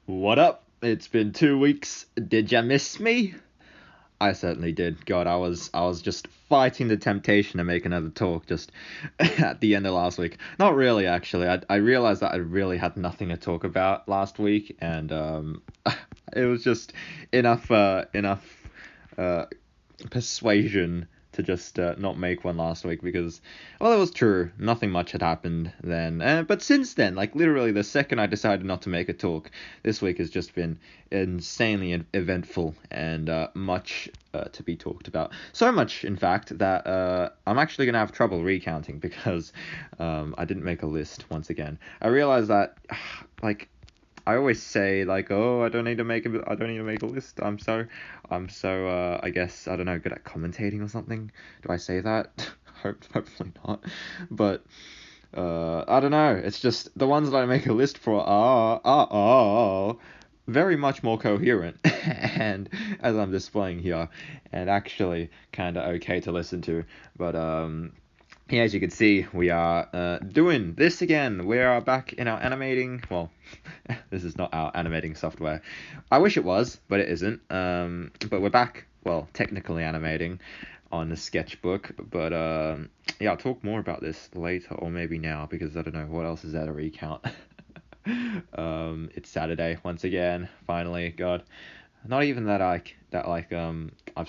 What up? It's been 2 weeks. Did ya miss me? I certainly did. God, I was just fighting the temptation to make another talk just at the end of last week. Not really, actually. I realized that I really had nothing to talk about last week, and it was just enough uh persuasion to just not make one last week because, well, it was true. Nothing much had happened then. But since then, like literally the second I decided not to make a talk, this week has just been insanely eventful and much to be talked about. So much, in fact, that I'm actually going to have trouble recounting because I didn't make a list once again. I realized that, like, I always say like, oh, I don't need to make a list. I'm so I guess I don't know, good at commentating or something. Do I say that? Hopefully not. But I don't know. It's just the ones that I make a list for are very much more coherent and as I'm displaying here, and actually kind of okay to listen to. But yeah, as you can see, we are doing this again. We are back in our animating. Well, this is not our animating software. I wish it was, but it isn't. But we're back. Well, technically animating on the sketchbook. But yeah, I'll talk more about this later, or maybe now, because I don't know what else is there to recount. It's Saturday once again. Finally, God. Not even that I've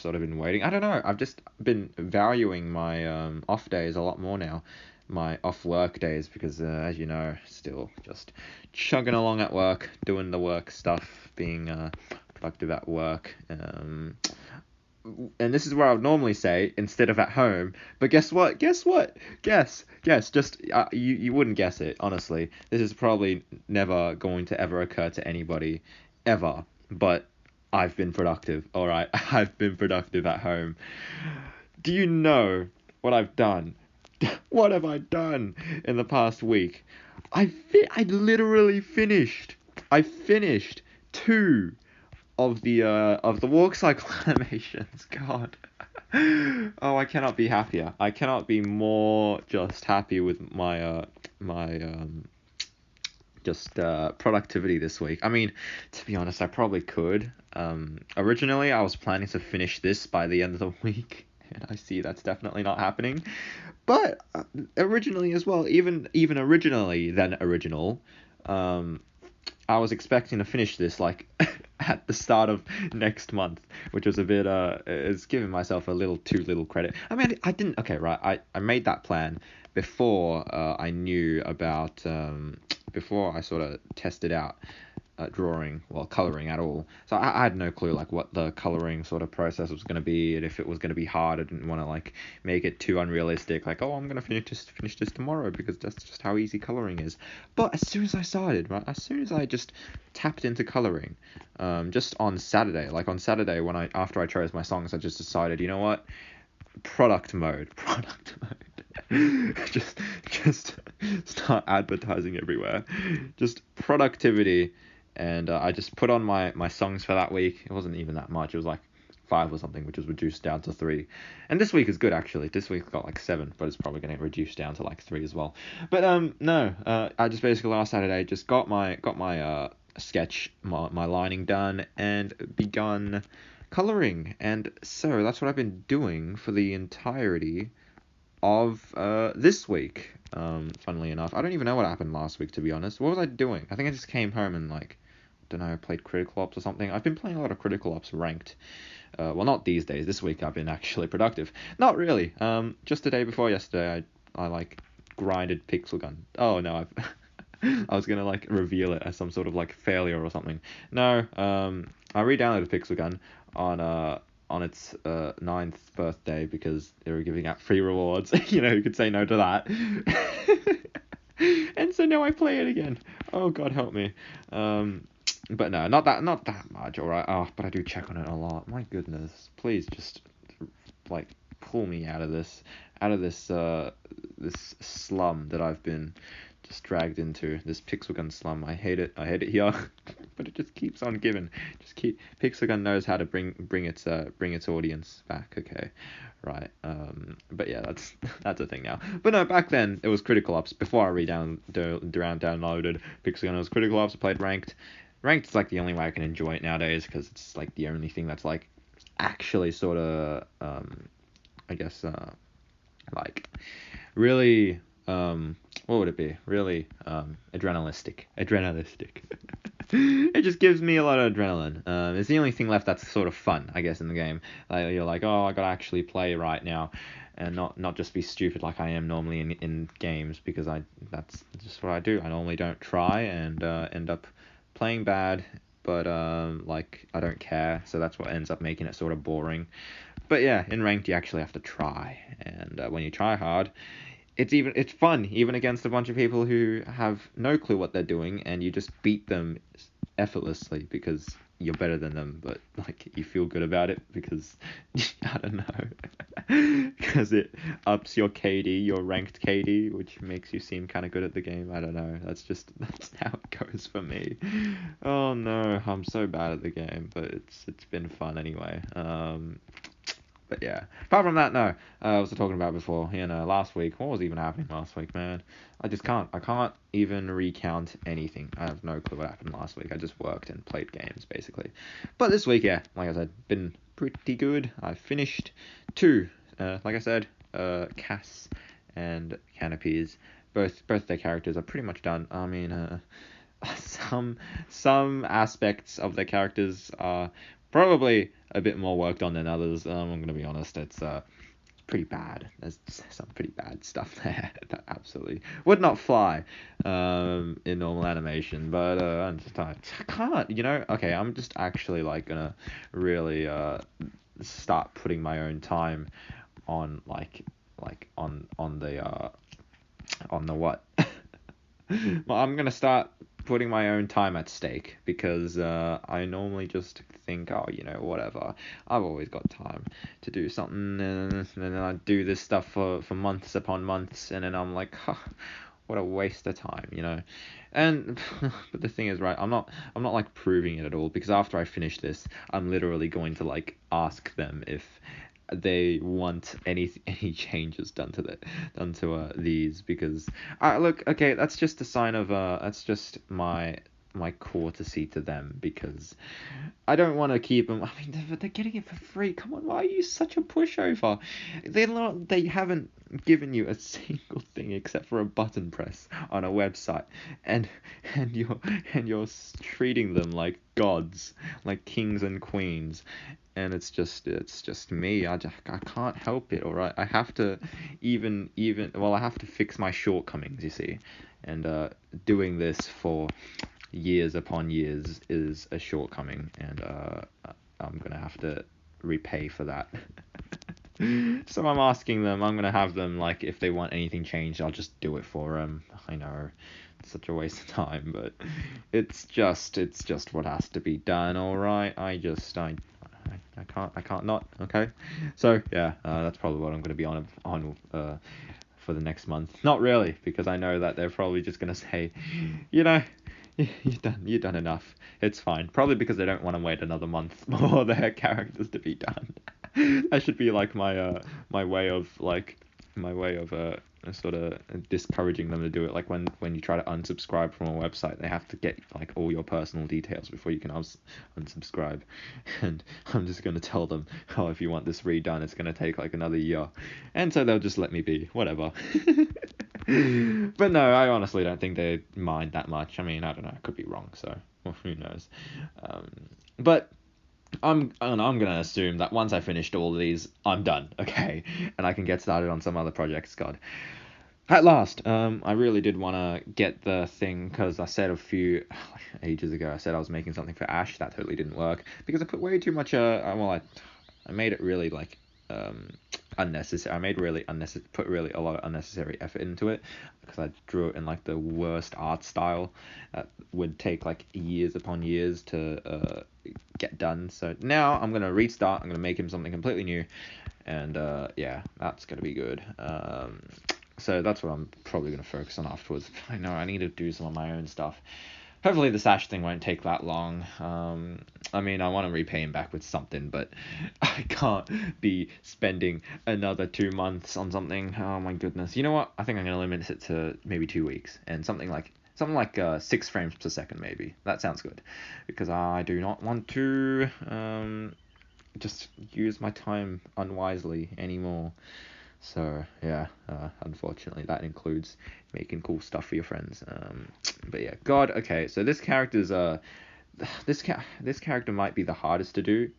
sort of been waiting. I don't know. I've just been valuing my off days a lot more now. My off work days because as you know, still just chugging along at work, doing the work stuff, being productive at work. And this is where I would normally say instead of at home. But guess what? Guess what? Guess. Just you wouldn't guess it, honestly. This is probably never going to ever occur to anybody ever. But I've been productive. All right, I've been productive at home. Do you know what I've done? What have I done in the past week? I literally finished. I finished two of the walk cycle animations. God. Oh, I cannot be happier. I cannot be more just happy with my just productivity this week. I mean, to be honest, I probably could. Originally, I was planning to finish this by the end of the week, and I see that's definitely not happening. But originally as well, even originally than original, um, I was expecting to finish this like at the start of next month, which was a bit is giving myself a little too little credit. I mean, I didn't. Okay, right. I made that plan before I knew about before I sort of tested out drawing, well, coloring at all. So I had no clue like what the coloring sort of process was going to be, and if it was going to be hard. I didn't want to like make it too unrealistic, like, oh, I'm going to finish this tomorrow because that's just how easy coloring is. But as soon as I started, right, as soon as I just tapped into coloring, just on Saturday, like on Saturday when after I chose my songs, I just decided, you know what, product mode. just start advertising everywhere. Just productivity. And I just put on my songs for that week. It wasn't even that much. It was like 5 or something, which was reduced down to 3. And this week is good, actually. This week got like 7, but it's probably going to reduce down to like 3 as well. But no, I just basically last Saturday just got my sketch, my lining done, and begun coloring. And so that's what I've been doing for the entirety of this week. Funnily enough, I don't even know what happened last week, to be honest. What was I doing? I think I just came home and like, don't know, played Critical Ops or something. I've been playing a lot of Critical Ops ranked. Well, not these days. This week I've been actually productive. Not really. Just the day before yesterday, I like grinded Pixel Gun. Oh no, I was gonna like reveal it as some sort of like failure or something. No. I re-downloaded Pixel Gun on its ninth birthday because they were giving out free rewards. You know, who could say no to that? And so now I play it again. Oh God, help me. But no, not that much. All right. Oh, but I do check on it a lot. My goodness, please just like pull me out of this slum that I've been just dragged into, this Pixelgun slum. I hate it here. But it just keeps on giving. Pixelgun knows how to bring its audience back. Okay, right. But yeah, that's a thing now. But no, back then it was Critical Ops. Before I downloaded Pixelgun, it was Critical Ops. I played ranked. ranked is like the only way I can enjoy it nowadays because it's like the only thing that's like actually sort of I guess like really what would it be? Really adrenalistic. It just gives me a lot of adrenaline. It's the only thing left that's sort of fun, I guess, in the game. Like you're like, oh, I gotta actually play right now, and not just be stupid like I am normally in games because that's just what I do. I normally don't try and end up playing bad, but like I don't care, so that's what ends up making it sort of boring. But yeah, in ranked you actually have to try, and when you try hard, it's fun even against a bunch of people who have no clue what they're doing, and you just beat them effortlessly because you're better than them, but like you feel good about it because I don't know, because it ups your KD, your ranked KD, which makes you seem kind of good at the game. I don't know. That's how it goes for me. Oh no, I'm so bad at the game, but it's been fun anyway. But yeah, apart from that, no. I was talking about before, last week. What was even happening last week, man? I just can't. I can't even recount anything. I have no clue what happened last week. I just worked and played games, basically. But this week, yeah, like I said, been pretty good. I finished two. Like I said, Cass and Canopies. Both their characters are pretty much done. I mean, some aspects of their characters are probably a bit more worked on than others. I'm gonna be honest, it's pretty bad. There's some pretty bad stuff there that absolutely would not fly in normal animation. But I can't, Okay, I'm just actually like gonna really start putting my own time on on the what? Well, I'm gonna start putting my own time at stake because I normally just think, oh, whatever. I've always got time to do something, and then I do this stuff for months upon months, and then I'm like, huh, what a waste of time. And but the thing is, right, I'm not like proving it at all because after I finish this, I'm literally going to like ask them if they want any changes done to these because look, okay, that's just a sign of that's just my courtesy to them because I don't want to keep them. I mean, they're getting it for free. Come on, why are you such a pushover? They haven't given you a single thing except for a button press on a website, and and you're treating them like gods, like kings and queens, and it's just me. I can't help it. All right, I have to I have to fix my shortcomings. You see, and doing this for years upon years is a shortcoming, and I'm gonna have to repay for that. So I'm gonna have them, like, if they want anything changed, I'll just do it for them. I know, it's such a waste of time, but it's just what has to be done. All right, I can't not. Okay, so yeah, that's probably what I'm gonna be on for the next month. Not really, because I know that they're probably just gonna say, you know, you've done enough. It's fine. Probably because they don't want to wait another month for their characters to be done. That should be like my way of sort of discouraging them to do it. Like when you try to unsubscribe from a website, they have to get like all your personal details before you can unsubscribe. And I'm just gonna tell them, oh, if you want this redone, it's gonna take like another year, and so they'll just let me be, whatever. But no, I honestly don't think they mind that much. I mean, I don't know, I could be wrong, so well, who knows. But I'm gonna assume that once I finished all of these, I'm done, okay, and I can get started on some other projects. God, at last, I really did want to get the thing because I said a few ages ago. I said I was making something for Ash. That totally didn't work because I put way too much. I made it really like unnecessary. I made really unnecessary, put really a lot of unnecessary effort into it because I drew it in like the worst art style that would take like years upon years to get done. So now I'm gonna restart. I'm gonna make him something completely new, and yeah, that's gonna be good. So that's what I'm probably gonna focus on afterwards. I know I need to do some of my own stuff. Hopefully the Sash thing won't take that long. I mean, I want to repay him back with something, but I can't be spending another 2 months on something. Oh my goodness. You know what? I think I'm going to limit it to maybe 2 weeks and something something like 6 frames per second maybe. That sounds good, because I do not want to just use my time unwisely anymore. So yeah, unfortunately that includes making cool stuff for your friends. But yeah, God, okay. So this character might be the hardest to do,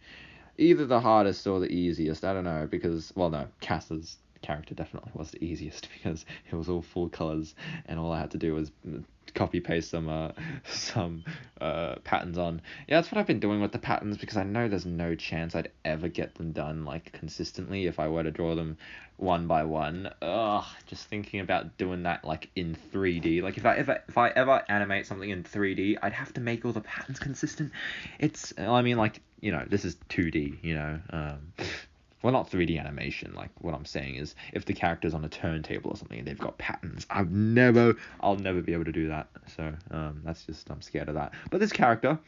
either the hardest or the easiest. I don't know, because, well, no, Cass's character definitely was the easiest because it was all full colors and all I had to do was copy paste some patterns on. Yeah, that's what I've been doing with the patterns, because I know there's no chance I'd ever get them done like consistently if I were to draw them one by one. Ugh, just thinking about doing that like in 3D. Like if I ever animate something in 3D, I'd have to make all the patterns consistent. I mean, like, this is 2D, well, not 3D animation. Like, what I'm saying is, if the character's on a turntable or something and they've got patterns, I'll never be able to do that. So, that's just, I'm scared of that. But this character,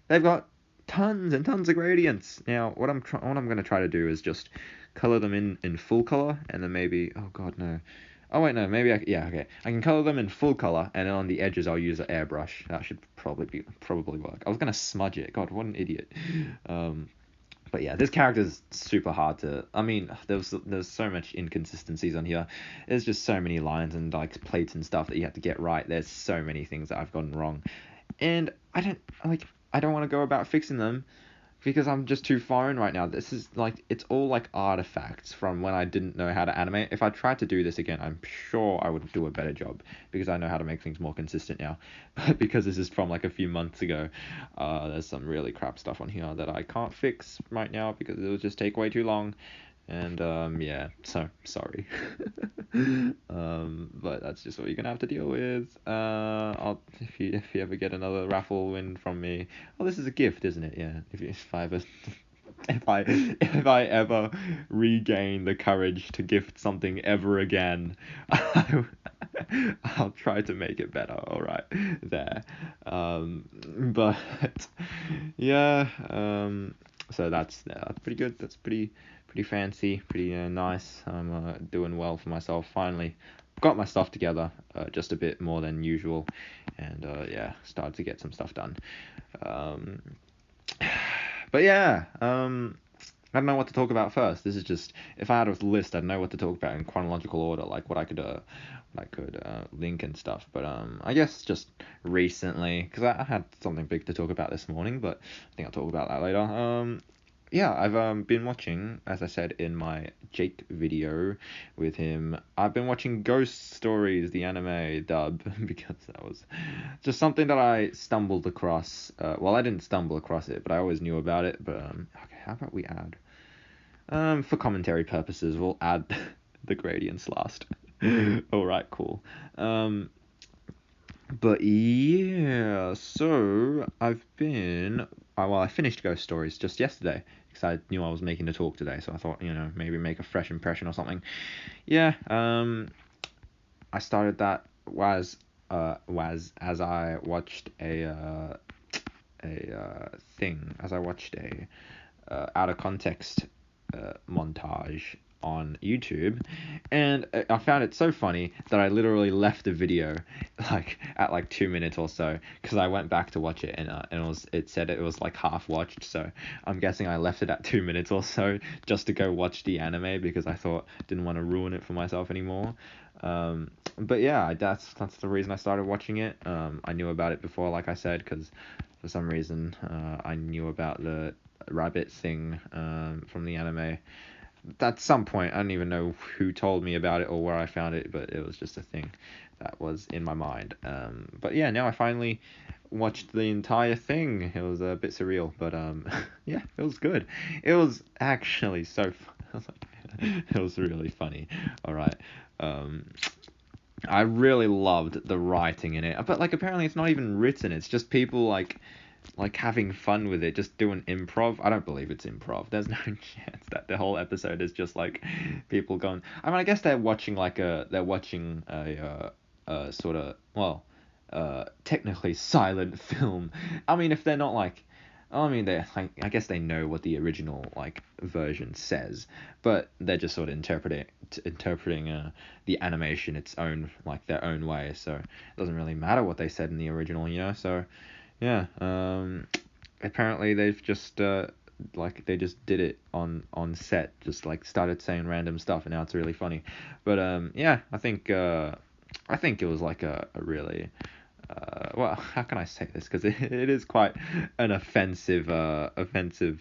they've got tons and tons of gradients. Now, what I'm gonna try to do is just color them in full color, and then maybe, oh god, no. Oh wait, no, maybe okay. I can color them in full color, and then on the edges I'll use an airbrush. That should probably work. I was gonna smudge it. God, what an idiot. But yeah, this character's super hard to. I mean, there's so much inconsistencies on here. There's just so many lines and like plates and stuff that you have to get right. There's so many things that I've gotten wrong, and I don't want to go about fixing them, because I'm just too far in right now. This is like, it's all like artifacts from when I didn't know how to animate. If I tried to do this again, I'm sure I would do a better job, because I know how to make things more consistent now. But because this is from like a few months ago, there's some really crap stuff on here that I can't fix right now because it would just take way too long. And yeah, so sorry. But that's just what you're gonna have to deal with. If you ever get another raffle win from me, oh, this is a gift, isn't it? Yeah. If I ever if I ever regain the courage to gift something ever again, I'll try to make it better. All right, there. But yeah. So that's pretty good. That's pretty fancy, pretty nice. I'm doing well for myself. Finally got my stuff together, just a bit more than usual, and yeah, started to get some stuff done. But yeah, I don't know what to talk about first. This is just, if I had a list, I'd know what to talk about in chronological order, like what I could link and stuff. But I guess just recently, because I had something big to talk about this morning, but I think I'll talk about that later. Yeah, I've been watching, as I said in my Jake video with him, I've been watching Ghost Stories, the anime dub, because that was just something that I stumbled across. Well, I didn't stumble across it, but I always knew about it. But okay, how about we add, for commentary purposes, we'll add the gradients last. All right, cool. But yeah, so I finished Ghost Stories just yesterday, because I knew I was making a talk today, so I thought, maybe make a fresh impression or something. Yeah, I started that as I watched a thing, as I watched a out of context montage on YouTube, and I found it so funny that I literally left the video at 2 minutes or so, because I went back to watch it, and it said it was like half watched, so I'm guessing I left it at 2 minutes or so just to go watch the anime, because I didn't want to ruin it for myself anymore. But yeah, that's the reason I started watching it. I knew about it before, like I said, because for some reason I knew about the rabbit thing from the anime. At some point, I don't even know who told me about it or where I found it, but it was just a thing that was in my mind. But yeah, now I finally watched the entire thing. It was a bit surreal, but yeah, it was good. It was actually so fun. It was really funny. All right. I really loved the writing in it, but apparently it's not even written. It's just people having fun with it, just doing improv. I don't believe it's improv. There's no chance that the whole episode is just people going. I mean, I guess they're watching a sort of, well, technically silent film. I mean, if they're not I mean, I guess they know what the original like version says, but they're just sort of interpreting the animation its own like their own way. So it doesn't really matter what they said in the original, you know. So yeah, apparently they've just like they just did it on set, just like started saying random stuff, and now it's really funny. But yeah, I think it was like a really well, how can I say this? Because it is quite an offensive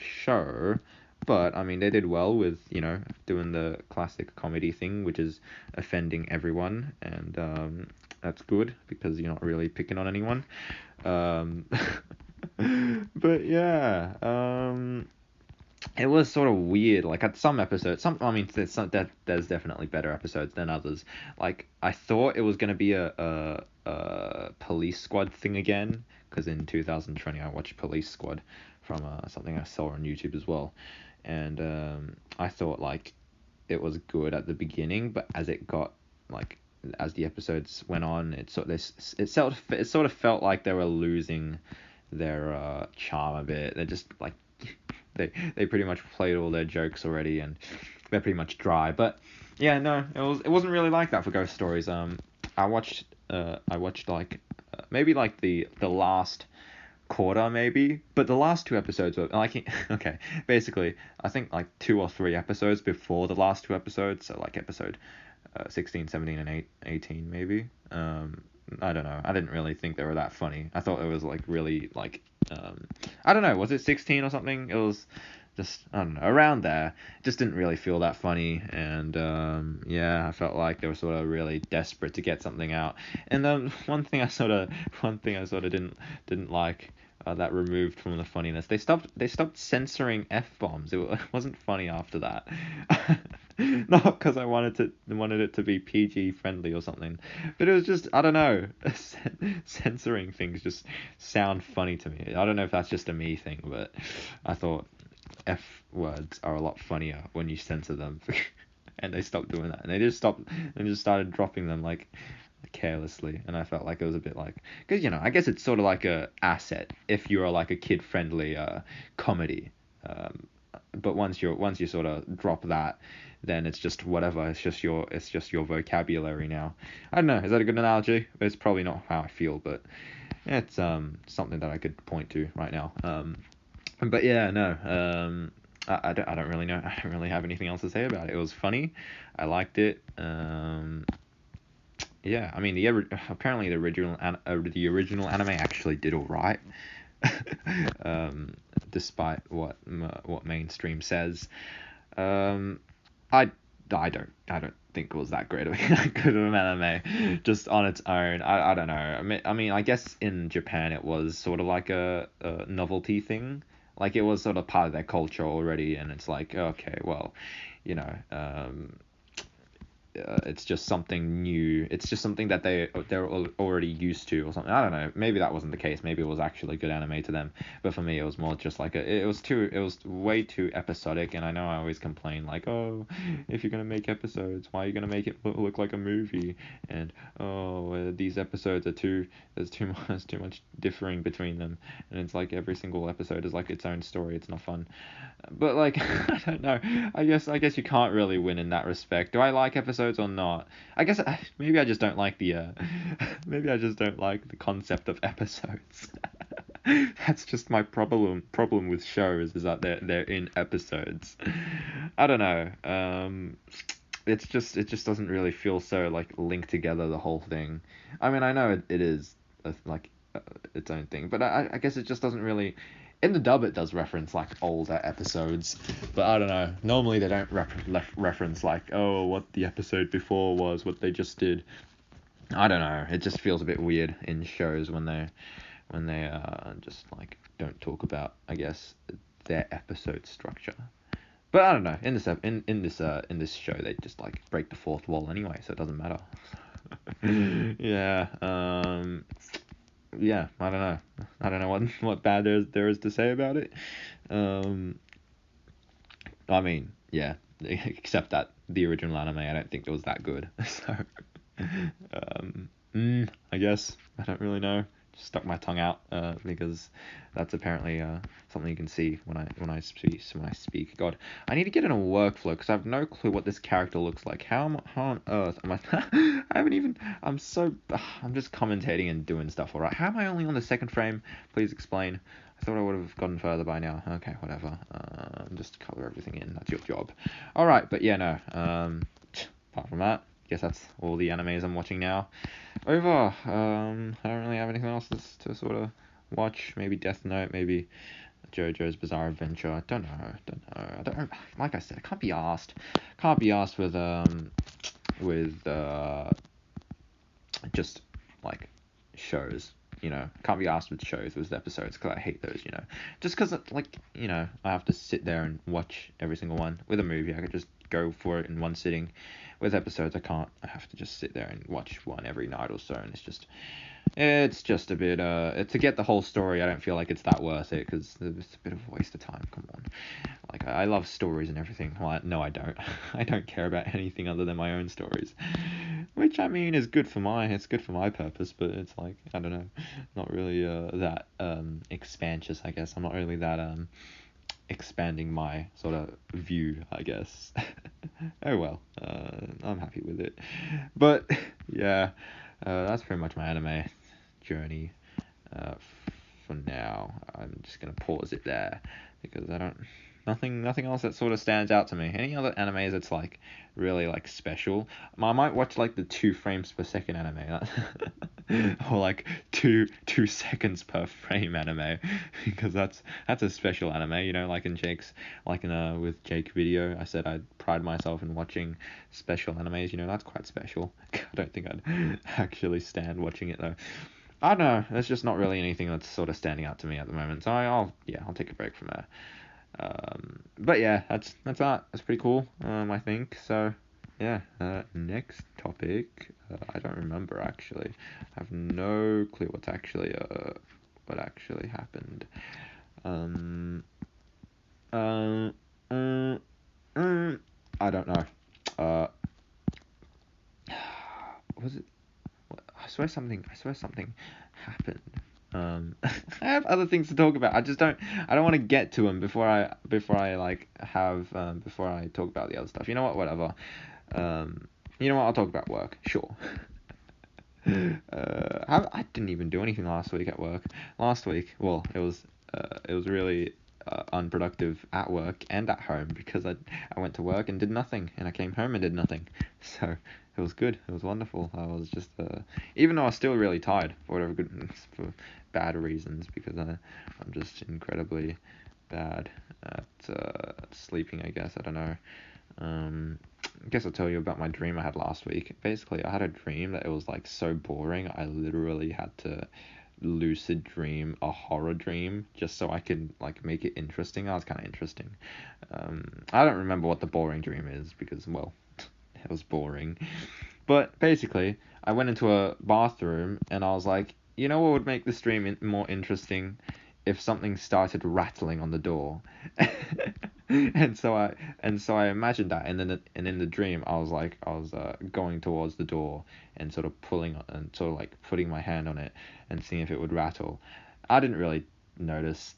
show. But I mean, they did well with doing the classic comedy thing, which is offending everyone, and that's good because you're not really picking on anyone. Um, but yeah, it was sort of weird. Like at some episodes, I mean, there's definitely better episodes than others. Like I thought it was gonna be a Police Squad thing again, because in 2020 I watched Police Squad from something I saw on YouTube as well, and I thought like it was good at the beginning, but as the episodes went on, it sort of felt like they were losing their charm a bit. They're just like they pretty much played all their jokes already, and they're pretty much dry. But yeah, no, it wasn't really like that for Ghost Stories. I watched like maybe like the last quarter maybe, but the last two episodes were like okay, basically I think like 2 or 3 episodes before the last two episodes, so like episode 16, 17, and 18 maybe. I don't know. I didn't really think they were that funny. I thought it was like really like I don't know. Was it 16 or something? It was just I don't know around there. Just didn't really feel that funny, and yeah, I felt like they were sort of really desperate to get something out. And one thing I sort of didn't like. That removed from the funniness. They stopped censoring f-bombs. It wasn't funny after that. Not because I wanted it to be PG friendly or something, but it was just I don't know. Censoring things just sound funny to me. I don't know if that's just a me thing, but I thought f words are a lot funnier when you censor them. And they stopped doing that, and they just started dropping them like carelessly, and I felt like it was a bit like, because I guess it's sort of like a asset if you're like a kid friendly comedy, but once you sort of drop that, then it's just whatever. It's just your vocabulary now. I don't know. Is that a good analogy? It's probably not how I feel, but it's something that I could point to right now. But yeah, no. I don't really know. I don't really have anything else to say about it. It was funny. I liked it. Yeah, I mean apparently the original anime actually did all right, despite what mainstream says. I I don't think it was that great of good of an anime just on its own. I don't know. I mean I guess in Japan it was sort of like a novelty thing. Like it was sort of part of their culture already, and it's like okay, well, you know, it's just something new. It's just something that they're already used to or something. I don't know. Maybe that wasn't the case. Maybe it was actually good anime to them. But for me, it was more just like it was way too episodic. And I know I always complain like, oh, if you're gonna make episodes, why are you gonna make it look like a movie? And oh, these episodes are there's too much differing between them. And it's like every single episode is like its own story. It's not fun. But like I don't know. I guess you can't really win in that respect. Do I like episodes or not? I guess maybe I just don't like the maybe I just don't like the concept of episodes. That's just my problem with shows is that they're in episodes. I don't know. It just doesn't really feel so like linked together, the whole thing. I mean, I know it is like its own thing, but I guess it just doesn't really. In the dub, it does reference like older episodes, but I don't know. Normally, they don't reference like, oh, what the episode before was, what they just did. I don't know. It just feels a bit weird in shows when they just like don't talk about, I guess, their episode structure. But I don't know. In this show, they just like break the fourth wall anyway, so it doesn't matter. Yeah. Yeah, I don't know. I don't know what bad there is to say about it. I mean, yeah, except that the original anime, I don't think it was that good. So, I guess I don't really know. stuck my tongue out because that's apparently something you can see when I speak. God, I need to get in a workflow because I have no clue what this character looks like. How on earth am I? I haven't even. I'm just commentating and doing stuff. All right. How am I only on the second frame? Please explain. I thought I would have gotten further by now. Okay, whatever. Just color everything in. That's your job. All right, but yeah, no. Apart from that, guess that's all the animes I'm watching now. Over. I don't really have anything else to sort of watch. Maybe Death Note. Maybe JoJo's Bizarre Adventure. I don't know. Like I said, I can't be asked. Can't be asked with just like shows. Can't be asked with shows with episodes because I hate those. Just because I have to sit there and watch every single one. With a movie, I could just go for it in one sitting. With episodes, I can't. I have to just sit there and watch one every night or so, and it's just a bit to get the whole story. I don't feel like it's that worth it because it's a bit of a waste of time. Come on, like I love stories and everything. Well, no, I don't. I don't care about anything other than my own stories, which I mean is good for my purpose, but it's like I don't know, not really that expansive. I guess I'm not really that expanding my sort of view, I guess. Oh well, I'm happy with it. But yeah, that's pretty much my anime journey for now. I'm just gonna pause it there because nothing else that sort of stands out to me. Any other animes that's like really like special? I might watch like the 2 frames per second anime, or like two seconds per frame anime, because that's a special anime. Like in with Jake Video, I said I pride myself in watching special animes. That's quite special. I don't think I'd actually stand watching it though. I don't know. There's just not really anything that's sort of standing out to me at the moment. So I'll take a break from there. But yeah, that's that. That's pretty cool. I think so. Yeah. Next topic. I don't remember actually. I have no clue what actually happened. Uh, uh, I don't know. Was it? I swear something happened. I have other things to talk about. I don't want to get to them before I talk about the other stuff. You know what? Whatever. You know what? I'll talk about work. Sure. I didn't even do anything last week at work. Last week, well, it was really unproductive at work and at home because I went to work and did nothing, and I came home and did nothing. So it was good. It was wonderful. I was just even though I was still really tired for bad reasons because I'm just incredibly bad at sleeping. I guess I don't know. I guess I'll tell you about my dream I had last week. Basically, I had a dream that it was like so boring. I literally had to lucid dream a horror dream just so I could like make it interesting. That was kind of interesting. I don't remember what the boring dream is because, well, it was boring. But basically, I went into a bathroom and I was like, you know what would make this dream more interesting? If something started rattling on the door. and so I imagined that, and in the dream I was going towards the door and sort of putting my hand on it and seeing if it would rattle. I didn't really notice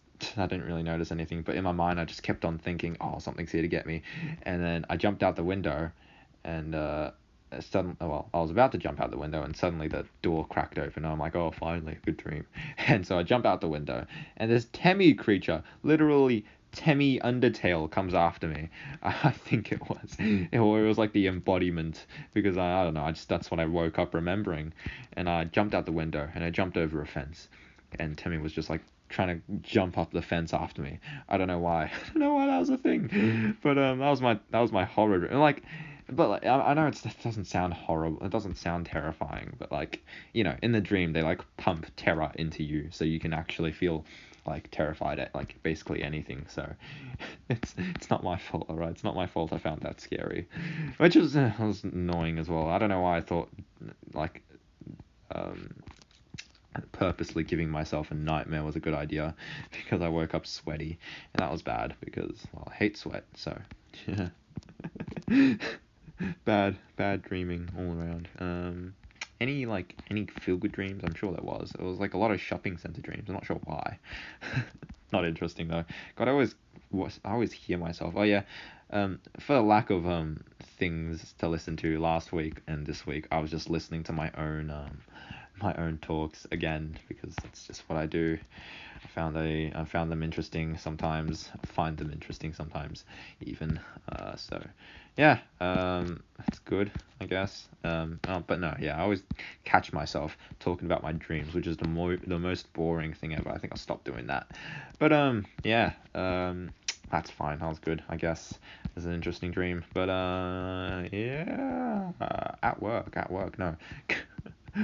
anything, but in my mind I just kept on thinking, oh, something's here to get me. And then I jumped out the window and I was about to jump out the window and suddenly the door cracked open and I'm like, oh, finally, good dream. And so I jump out the window and this Temmie creature, literally Temmie Undertale, comes after me. I think it was like the embodiment because I don't know, that's what I woke up remembering. And I jumped out the window and I jumped over a fence and Temmie was just like trying to jump up the fence after me. I don't know why. I don't know why that was a thing. But that was my horror. And I know it doesn't sound horrible. It doesn't sound terrifying. But in the dream they like pump terror into you, so you can actually feel like terrified at like basically anything. So it's not my fault, alright. It's not my fault. I found that scary, which was annoying as well. I don't know why I thought like purposely giving myself a nightmare was a good idea because I woke up sweaty and that was bad because, well, I hate sweat. So yeah. bad dreaming all around. any feel good dreams? I'm sure there was. It was like a lot of shopping center dreams. I'm not sure why. Not interesting though. God, I always hear myself. Oh yeah, for the lack of things to listen to last week and this week, I was just listening to my own talks again because that's just what I do. I found them interesting sometimes. I find them interesting sometimes, even. So, yeah. That's good, I guess. But no, yeah. I always catch myself talking about my dreams, which is the most boring thing ever. I think I'll stop doing that. But yeah. That's fine. That was good, I guess. It's an interesting dream. But yeah. At work. No.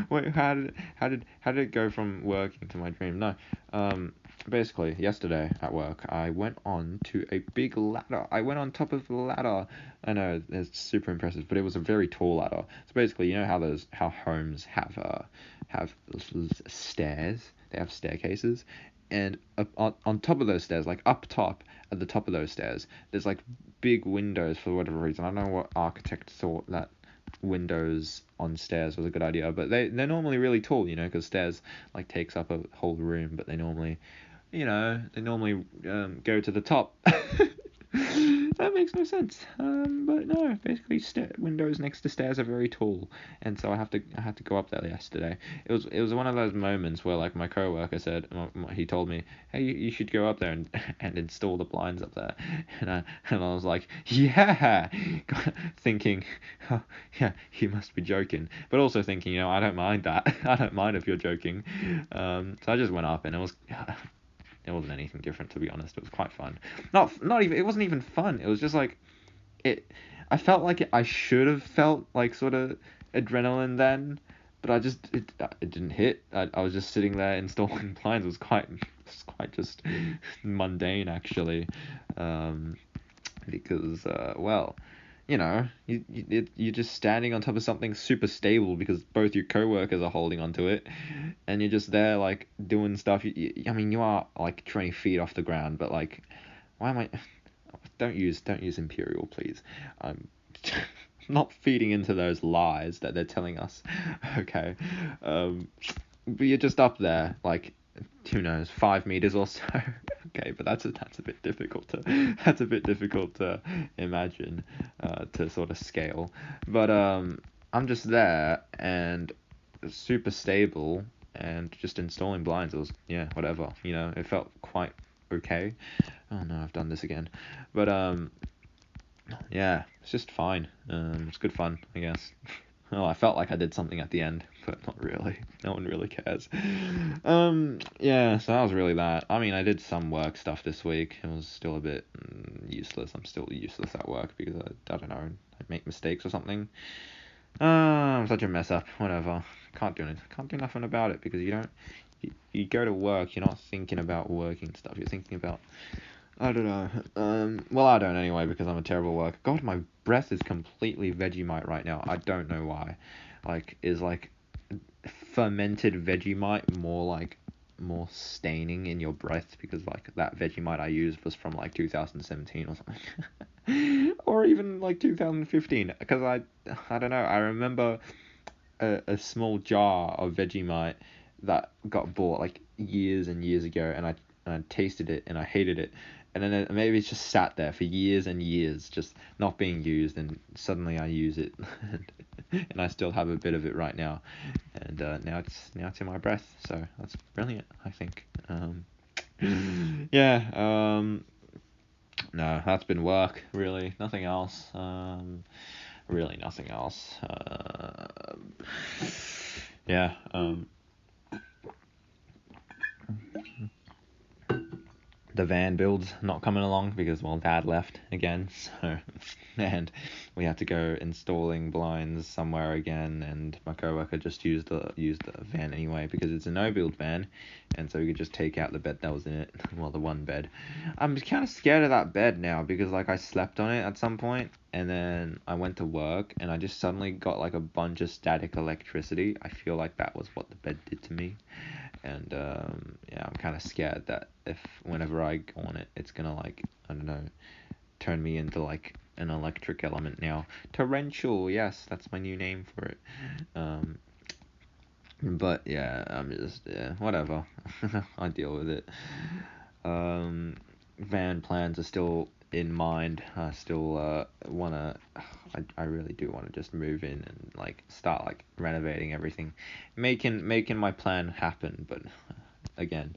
Wait, how did it go from working to my dream? No, basically yesterday at work I went on to a big ladder. I went on top of the ladder. I know it's super impressive, but it was a very tall ladder. So basically, you know how homes have stairs. They have staircases, and on top of those stairs, like up top at the top of those stairs, there's like big windows for whatever reason. I don't know what architect thought that windows on stairs was a good idea, but they're normally really tall, because stairs like takes up a whole room, but they normally go to the top. That makes no sense. But no, basically, windows next to stairs are very tall, and so I had to go up there yesterday. It was one of those moments where like my coworker said, he told me, hey, you should go up there and install the blinds up there, and I was like, yeah, thinking, oh, yeah, he must be joking, but also thinking, I don't mind that. I don't mind if you're joking. So I just went up, and it was. It wasn't anything different, to be honest. It was quite fun. Not even. It wasn't even fun. It was just like it. I felt like I should have felt like sort of adrenaline then, but it didn't hit. I was just sitting there installing blinds. It was quite just mundane actually, because well, you're just standing on top of something super stable because both your coworkers are holding onto it, and you're just there like doing stuff. I mean, you are like 20 feet off the ground, but like, why am I? Don't use Imperial, please. I'm not feeding into those lies that they're telling us. Okay, but you're just up there, like, who knows, 5 meters or so. Okay, but that's a bit difficult to imagine, to sort of scale. But I'm just there and super stable and just installing blinds. It was, yeah, whatever. It felt quite okay. Oh no, I've done this again. But yeah, it's just fine. It's good fun, I guess. Oh, I felt like I did something at the end, but not really. No one really cares. Yeah, so that was really that. I mean, I did some work stuff this week. It was still a bit useless. I'm still useless at work because I don't know, I make mistakes or something. I'm such a mess up. Whatever. Can't do it. Can't do nothing about it because you go to work. You're not thinking about working stuff. You're thinking about, I don't know. Well, I don't anyway because I'm a terrible worker. God, my breath is completely Vegemite right now. I don't know why. Like, is like fermented Vegemite more staining in your breath because like that Vegemite I used was from like 2017 or something, or even like 2015. Because I don't know. I remember a small jar of Vegemite that got bought like years and years ago, and I tasted it and I hated it, and then maybe it's just sat there for years and years, just not being used, and suddenly I use it, and I still have a bit of it right now, and now it's in my breath, so that's brilliant, I think. Yeah. No, that's been work, really, nothing else. Really nothing else. Yeah. The van build's not coming along because, well, Dad left again, so, and we had to go installing blinds somewhere again, and my coworker just used the van anyway because it's a no-build van, and so we could just take out the bed that was in it, well, the one bed. I'm kind of scared of that bed now because, like, I slept on it at some point, and then I went to work, and I just suddenly got, like, a bunch of static electricity. I feel like that was what the bed did to me. And yeah, I'm kind of scared that if whenever I go on it, it's gonna, like, I don't know, turn me into like an electric element now. Torrential, yes, that's my new name for it. But yeah, I'm just, yeah, whatever. I deal with it. Van plans are still in mind. I still wanna. I really do want to just move in and like start like renovating everything, making my plan happen. But again,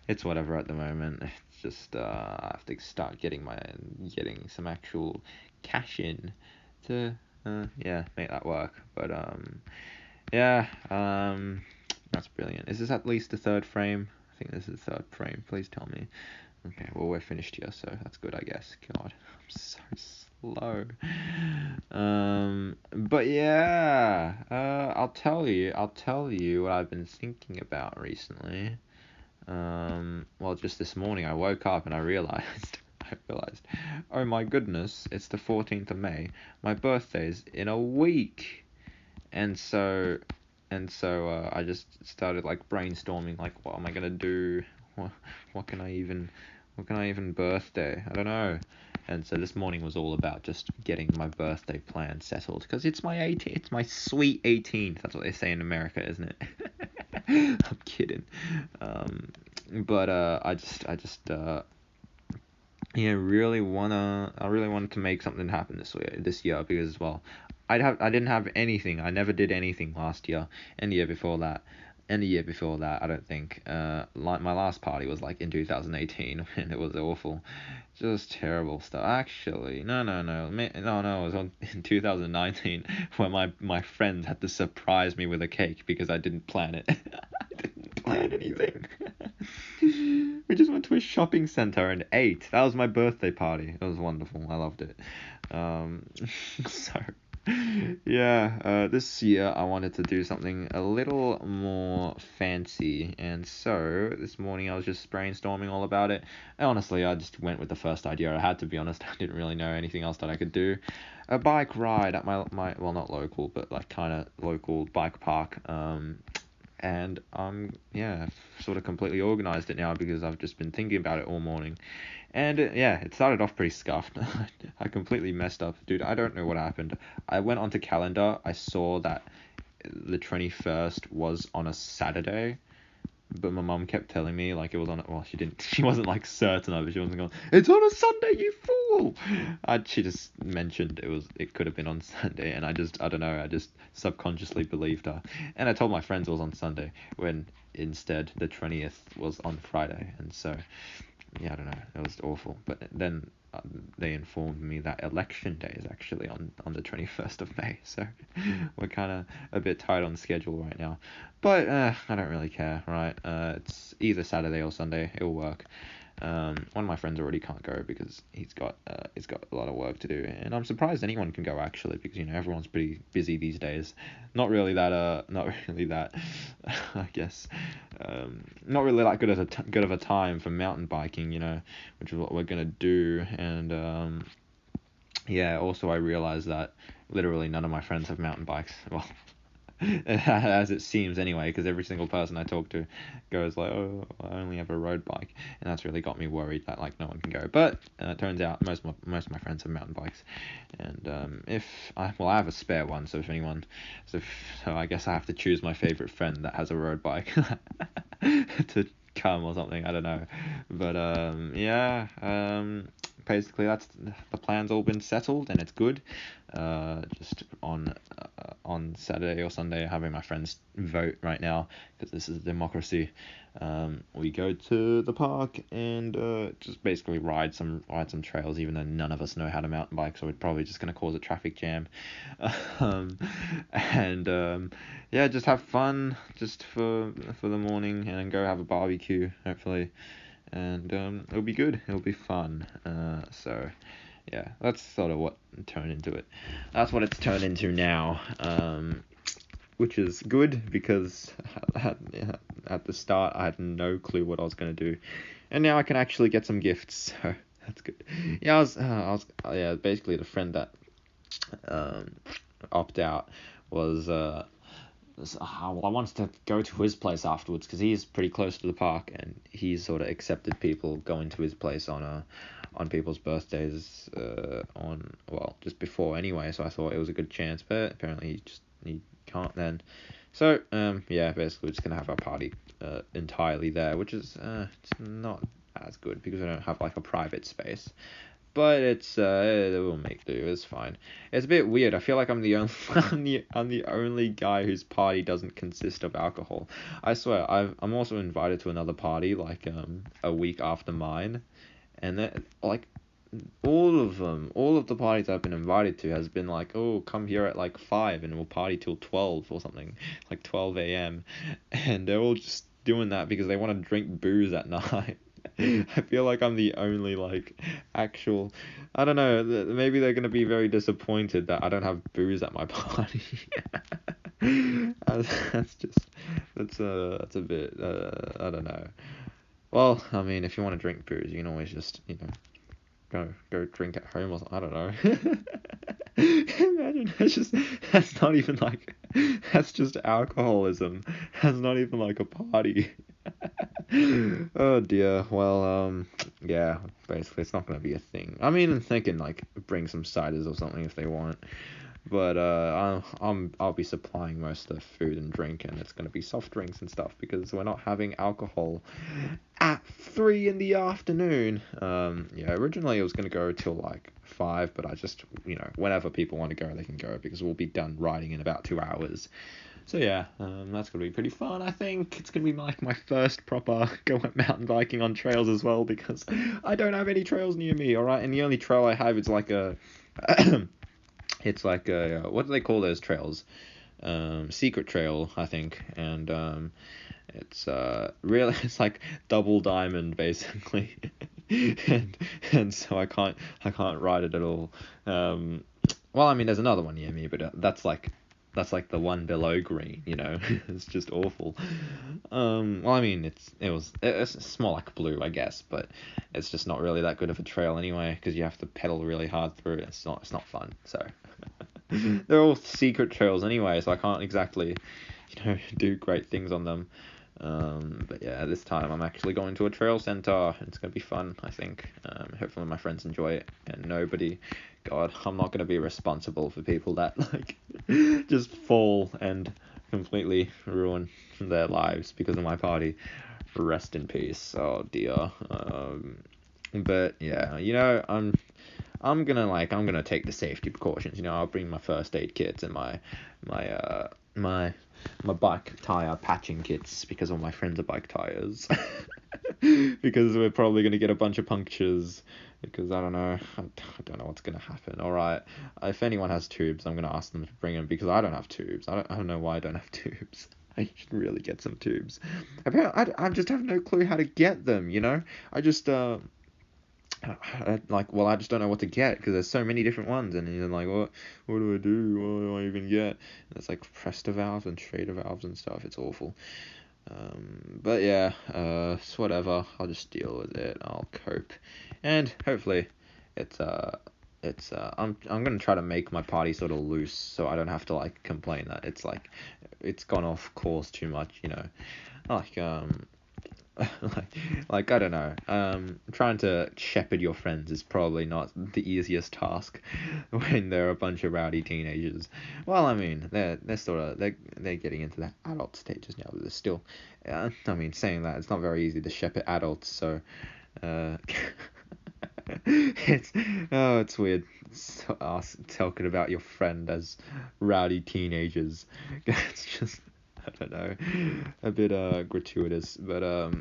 it's whatever at the moment. It's just I have to start getting some actual cash in to yeah, make that work. But yeah, that's brilliant. Is this at least the third frame? I think this is the third frame. Please tell me. Okay, well we're finished here, so that's good, I guess. God, I'm so slow. But yeah, I'll tell you what I've been thinking about recently. Well, just this morning I woke up and I realized, oh my goodness, it's the 14th of May. My birthday's in a week. And so, I just started like brainstorming, like, what am I gonna do? What can I even birthday? I don't know. And so this morning was all about just getting my birthday plan settled, because it's my 18th, it's my sweet 18th. That's what they say in America, isn't it? I'm kidding. But yeah, I really wanted to make something happen this year, because, well, I didn't have anything. I never did anything last year and the year before that. And the year before that, I don't think. Like my last party was like in 2018, and it was awful, just terrible stuff. Actually, no, it was in 2019 when my friends had to surprise me with a cake because I didn't plan it. I didn't plan anything. We just went to a shopping center and ate. That was my birthday party. It was wonderful. I loved it. So yeah, this year I wanted to do something a little more fancy, and so this morning I was just brainstorming all about it. And honestly, I just went with the first idea I had, to be honest. I didn't really know anything else that I could do. A bike ride at my well, not local, but like kind of local bike park. And yeah, I've sort of completely organized it now because I've just been thinking about it all morning. And yeah, it started off pretty scuffed. I completely messed up. Dude, I don't know what happened. I went onto calendar. I saw that the 21st was on a Saturday, but my mum kept telling me like it was on. Well, she wasn't like certain of it. She wasn't going, it's on a Sunday, you fool. She just mentioned it could have been on Sunday, and I don't know. I just subconsciously believed her. And I told my friends it was on Sunday, when instead the 20th was on Friday. And so yeah, I don't know. It was awful. But then they informed me that election day is actually on the 21st of May. So we're kind of a bit tight on schedule right now. But I don't really care, right? It's either Saturday or Sunday. It'll work. One of my friends already can't go because he's got a lot of work to do, and I'm surprised anyone can go, actually, because everyone's pretty busy these days. Not really that I guess not really that good of a time for mountain biking, which is what we're gonna do. And yeah, also I realized that literally none of my friends have mountain bikes. Well, as it seems anyway, because every single person I talk to goes like, oh, I only have a road bike, and that's really got me worried that like no one can go. But it turns out most of my friends have mountain bikes, and I have a spare one, so so I guess I have to choose my favorite friend that has a road bike to come or something. I don't know, but yeah, basically that's the plan's all been settled, and it's good. Just on Saturday or Sunday, having my friends vote right now, because this is a democracy. We go to the park and just basically ride some trails, even though none of us know how to mountain bike, so we're probably just gonna cause a traffic jam. And yeah, just have fun just for the morning, and then go have a barbecue, hopefully, and it'll be good. It'll be fun. So yeah, that's sort of what turned into it. That's what it's turned into now. Which is good, because at the start I had no clue what I was gonna do, and now I can actually get some gifts, so that's good. Yeah, yeah, basically the friend that opted out well, I wanted to go to his place afterwards because he's pretty close to the park, and he's sort of accepted people going to his place on people's birthdays just before anyway. So I thought it was a good chance, but apparently he can't then. So yeah, basically we're just gonna have our party entirely there, which is it's not as good because we don't have like a private space. But it will make do. It's fine. It's a bit weird. I feel like I'm the only I'm the only guy whose party doesn't consist of alcohol. I swear. I'm also invited to another party like a week after mine, and then like all of the parties I've been invited to has been like, oh, come here at like 5 and we'll party till 12 or something, like 12 a.m. And they're all just doing that because they want to drink booze at night. I feel like I'm the only like actual. I don't know. Maybe they're gonna be very disappointed that I don't have booze at my party. That's just that's a bit I don't know. Well, I mean, if you want to drink booze, you can always just go drink at home or something. I don't know. Imagine that's not even like that's just alcoholism. That's not even like a party. Oh dear. Well, yeah. Basically, it's not gonna be a thing. I mean, I'm thinking like bring some ciders or something if they want. But I'll be supplying most of the food and drink, and it's gonna be soft drinks and stuff because we're not having alcohol at 3 in the afternoon. Yeah, originally it was gonna go till like 5, but I just whenever people want to go, they can go because we'll be done riding in about 2 hours. So yeah, that's gonna be pretty fun. I think it's gonna be like my first proper go at mountain biking on trails as well because I don't have any trails near me. All right, and the only trail I have is like a it's like a what do they call those trails? Secret trail, I think, and it's really it's like double diamond basically, and so I can't ride it at all. Well, I mean, there's another one near me, but that's like the one below green, it's just awful. Well, I mean, it's more like blue, I guess, but it's just not really that good of a trail anyway, because you have to pedal really hard through it. It's not fun. So they're all secret trails anyway, so I can't exactly, do great things on them. But yeah, this time I'm actually going to a trail center. It's gonna be fun, I think. Hopefully my friends enjoy it, and God, I'm not gonna be responsible for people that like just fall and completely ruin their lives because of my party. Rest in peace. Oh dear. But yeah, I'm gonna take the safety precautions. I'll bring my first aid kits and my uh my my bike tire patching kits because all my friends are bike tires. Because we're probably gonna get a bunch of punctures. Because I don't know what's gonna happen. All right, if anyone has tubes, I'm gonna ask them to bring them because I don't have tubes. I don't know why I don't have tubes. I should really get some tubes. I just have no clue how to get them. I just I just don't know what to get because there's so many different ones, and you're like, what do I do? What do I even get? And it's like Presta valves and Schrader valves and stuff. It's awful. But yeah, it's whatever. I'll just deal with it. I'll cope, and hopefully, I'm gonna try to make my party sort of loose so I don't have to like complain that it's like it's gone off course too much. Like like I don't know. Trying to shepherd your friends is probably not the easiest task when they're a bunch of rowdy teenagers. Well, I mean, they're sort of they're getting into the adult stages now, but they're still. I mean, saying that it's not very easy to shepherd adults, so uh, it's weird talking about your friend as rowdy teenagers. It's just I don't know, a bit gratuitous, but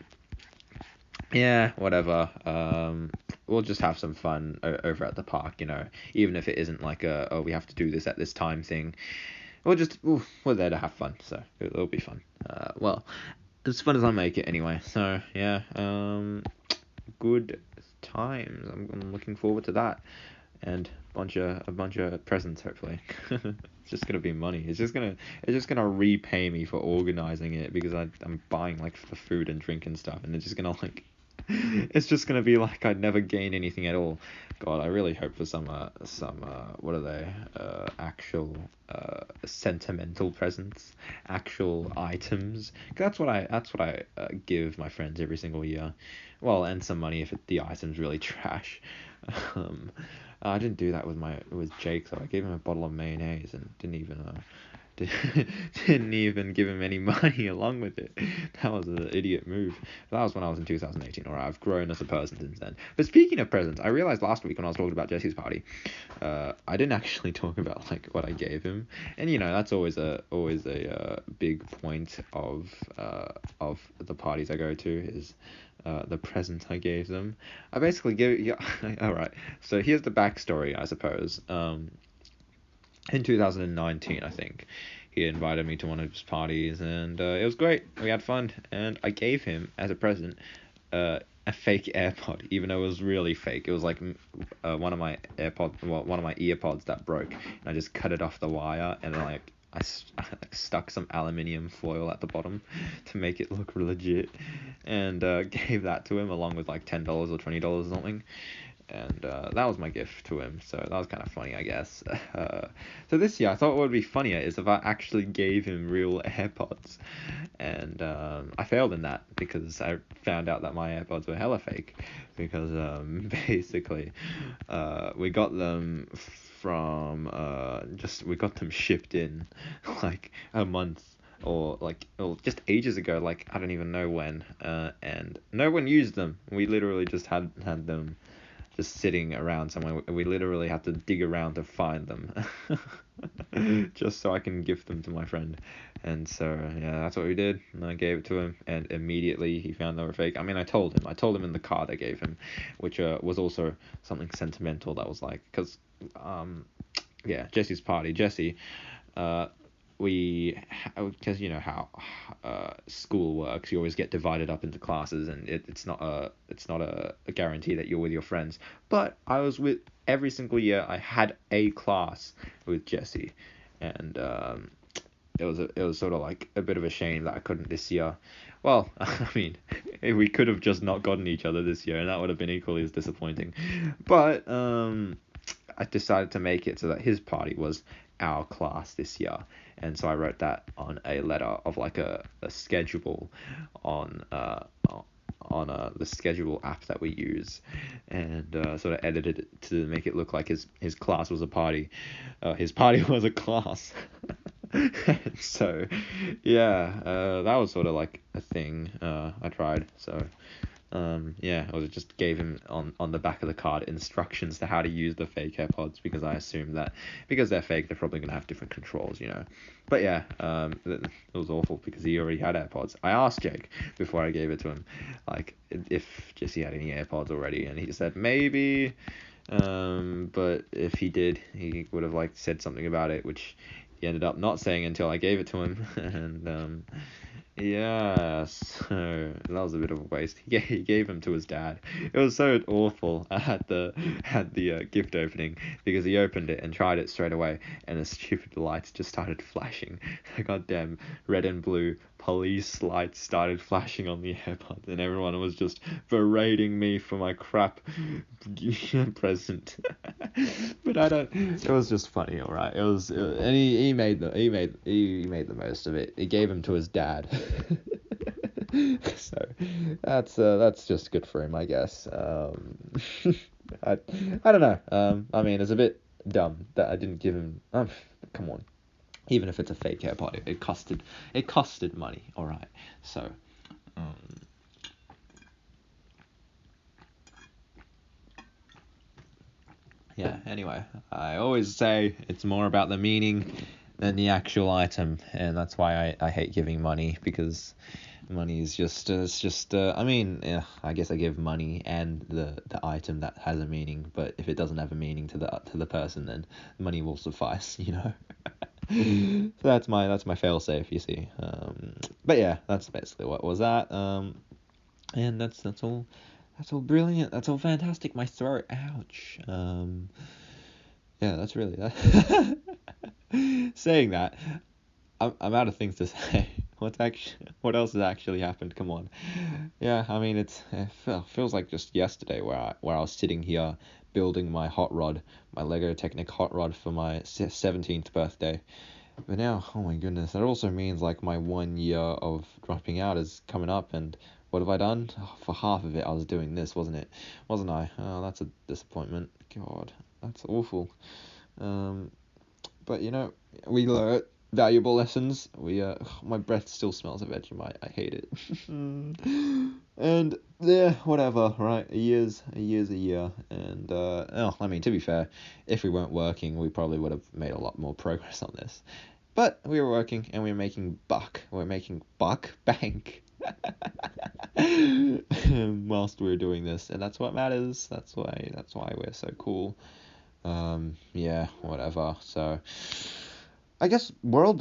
yeah, whatever. We'll just have some fun over at the park, even if it isn't like we have to do this at this time thing. We're there to have fun, so it'll be fun. Well, as fun as I make it anyway. So yeah, good times. I'm looking forward to that, and a bunch of presents hopefully. It's just gonna be money. It's just gonna repay me for organizing it because I'm buying like the food and drink and stuff, and it's just gonna like it's just gonna be like I'd never gain anything at all. God, I really hope for some what are they? Actual sentimental presents, actual items. 'Cause that's what I give my friends every single year. Well, and some money if the item's really trash. Um, I didn't do that with Jake though. I gave him a bottle of mayonnaise and Didn't even give him any money along with it. That was an idiot move. That was when I was in 2018. Alright, I've grown as a person since then. But speaking of presents, I realized last week when I was talking about Jesse's party, I didn't actually talk about like what I gave him, and that's always a big point of the parties I go to is the present I gave them. I basically gave yeah. All right. So here's the backstory, I suppose. In 2019, I think he invited me to one of his parties, and it was great. We had fun, and I gave him as a present a fake AirPod, even though it was really fake. It was like one of my one of my earpods that broke, and I just cut it off the wire, and then I stuck some aluminium foil at the bottom to make it look legit, and gave that to him along with like $10 or $20 or something. And that was my gift to him, so that was kind of funny, I guess. So this year, I thought what would be funnier is if I actually gave him real AirPods, and I failed in that because I found out that my AirPods were hella fake, because basically we got them we got them shipped in like a month or just ages ago, like I don't even know when, and no one used them. We literally just had them just sitting around somewhere. We literally had to dig around to find them just so I can give them to my friend. And so yeah, that's what we did, and I gave it to him, and immediately he found they were fake. I mean, I told him in the card I gave him, which was also something sentimental. That was like, because yeah, Jesse's party. Jesse, because how school works, you always get divided up into classes, and it's not a guarantee that you're with your friends. But I was with every single year. I had a class with Jesse, and it was sort of like a bit of a shame that I couldn't this year. Well, I mean, we could have just not gotten each other this year, and that would have been equally as disappointing. But I decided to make it so that his party was our class this year, and so I wrote that on a letter of like a schedule on the schedule app that we use, and sort of edited it to make it look like his class was a party. His party was a class. So yeah, that was sort of like a thing I tried. So yeah, I just gave him on the back of the card instructions to how to use the fake AirPods, because I assumed that because they're fake, they're probably gonna have different controls, But yeah, it was awful because he already had AirPods. I asked Jake before I gave it to him, like if Jesse had any AirPods already, and he said maybe, but if he did, he would have like said something about it, which he ended up not saying until I gave it to him, and yeah, so that was a bit of a waste. He gave him to his dad. It was so awful at the gift opening, because he opened it and tried it straight away, and the stupid lights just started flashing. The goddamn red and blue police lights started flashing on the AirPods, and everyone was just berating me for my crap present. But I don't. It was just funny, all right. It was, and he made the most of it. He gave him to his dad. So that's just good for him, I guess. I don't know. I mean, it's a bit dumb that I didn't give him. Come on. Even if it's a fake AirPod, it costed money, all right. So, yeah. Anyway, I always say it's more about the meaning than the actual item, and that's why I hate giving money, because money is just I mean, yeah, I guess I give money and the item that has a meaning, but if it doesn't have a meaning to the person, then money will suffice, So that's my fail safe, you see. But yeah, that's basically what was that. And that's all. That's all brilliant. That's all fantastic. My throat, ouch. Yeah, that's really that. Saying that, I'm out of things to say. What else has actually happened? Come on. Yeah, I mean, it feels like just yesterday where I was sitting here building my hot rod, my Lego Technic hot rod for my 17th birthday. But now, oh my goodness, that also means like my 1 year of dropping out is coming up, and what have I done? Oh, for half of it, I was doing this, wasn't I? Oh, that's a disappointment. God, that's awful. But we learn. valuable lessons. My breath still smells of Vegemite. I hate it. And yeah, whatever, right? A year's a year. And I mean, to be fair, if we weren't working, we probably would have made a lot more progress on this. But we were working and we were making buck. We're making buck bank. Whilst we were doing this, and that's what matters. That's why we're so cool. Yeah, whatever. So I guess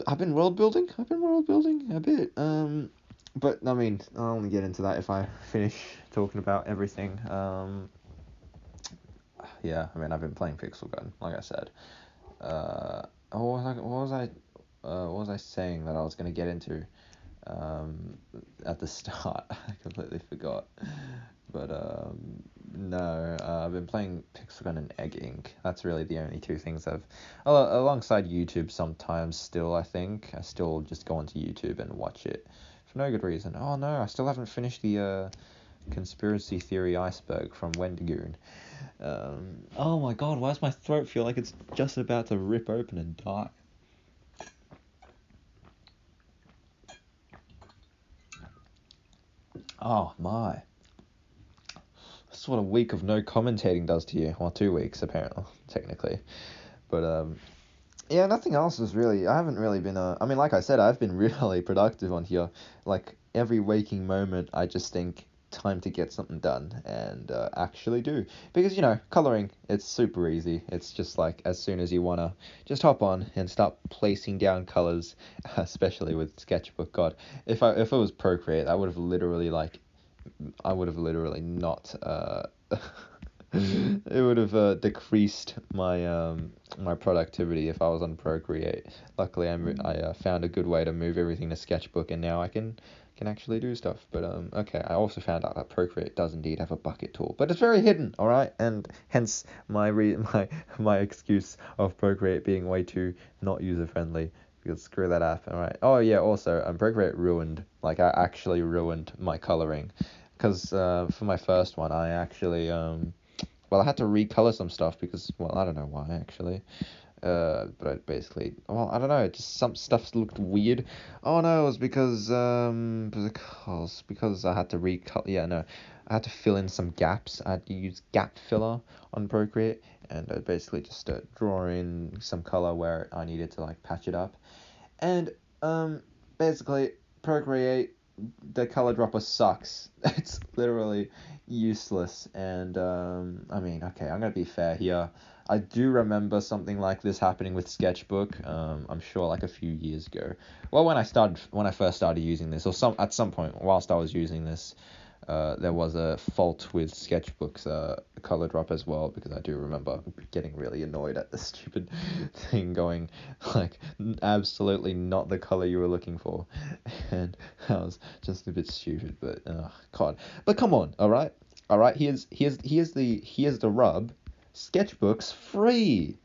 I've been world building. I've been world building a bit. But I mean, I'll only get into that if I finish talking about everything. Yeah, I mean, I've been playing Pixel Gun, like I said. What was I saying that I was gonna get into? At the start, I completely forgot. But no, I've been playing Pixel Gun and Egg Inc. That's really the only two things alongside YouTube sometimes still, I think. I still just go onto YouTube and watch it for no good reason. Oh no, I still haven't finished the conspiracy theory iceberg from Wendigoon. Oh my god, why does my throat feel like it's just about to rip open and die? Oh my. That's what a week of no commentating does to you. Well, 2 weeks apparently, technically. But yeah, nothing else is really. I haven't really been. I mean, like I said, I've been really productive on here. Like every waking moment, I just think time to get something done and actually do. Because coloring, it's super easy. It's just like as soon as you wanna just hop on and start placing down colors, especially with Sketchbook. God, if it was Procreate, I would have literally not it would have decreased my productivity if I was on Procreate. Luckily, I found a good way to move everything to Sketchbook, and now I can actually do stuff. But okay, I also found out that Procreate does indeed have a bucket tool, but it's very hidden, all right, and hence my excuse of Procreate being way too not user friendly. Because screw that app, all right. Oh yeah, also Procreate ruined, like I actually ruined my coloring, because for my first one I actually well, I had to recolor some stuff because, well, I don't know why actually. But I basically, well, I don't know, just some stuff looked weird. Oh no, it was because I had to recolor. Yeah, no, I had to fill in some gaps. I had to use gap filler on Procreate, and I basically just draw in some color where I needed to like patch it up, and basically Procreate, the color dropper sucks. It's literally useless. And I mean, okay, I'm gonna be fair here. I do remember something like this happening with Sketchbook. I'm sure like a few years ago. Well, when I first started using this, or at some point whilst I was using this, there was a fault with Sketchbook's color drop as well, because I do remember getting really annoyed at the stupid thing going like absolutely not the color you were looking for, and that was just a bit stupid. But God, but come on, all right. Here's the rub. Sketchbook's free.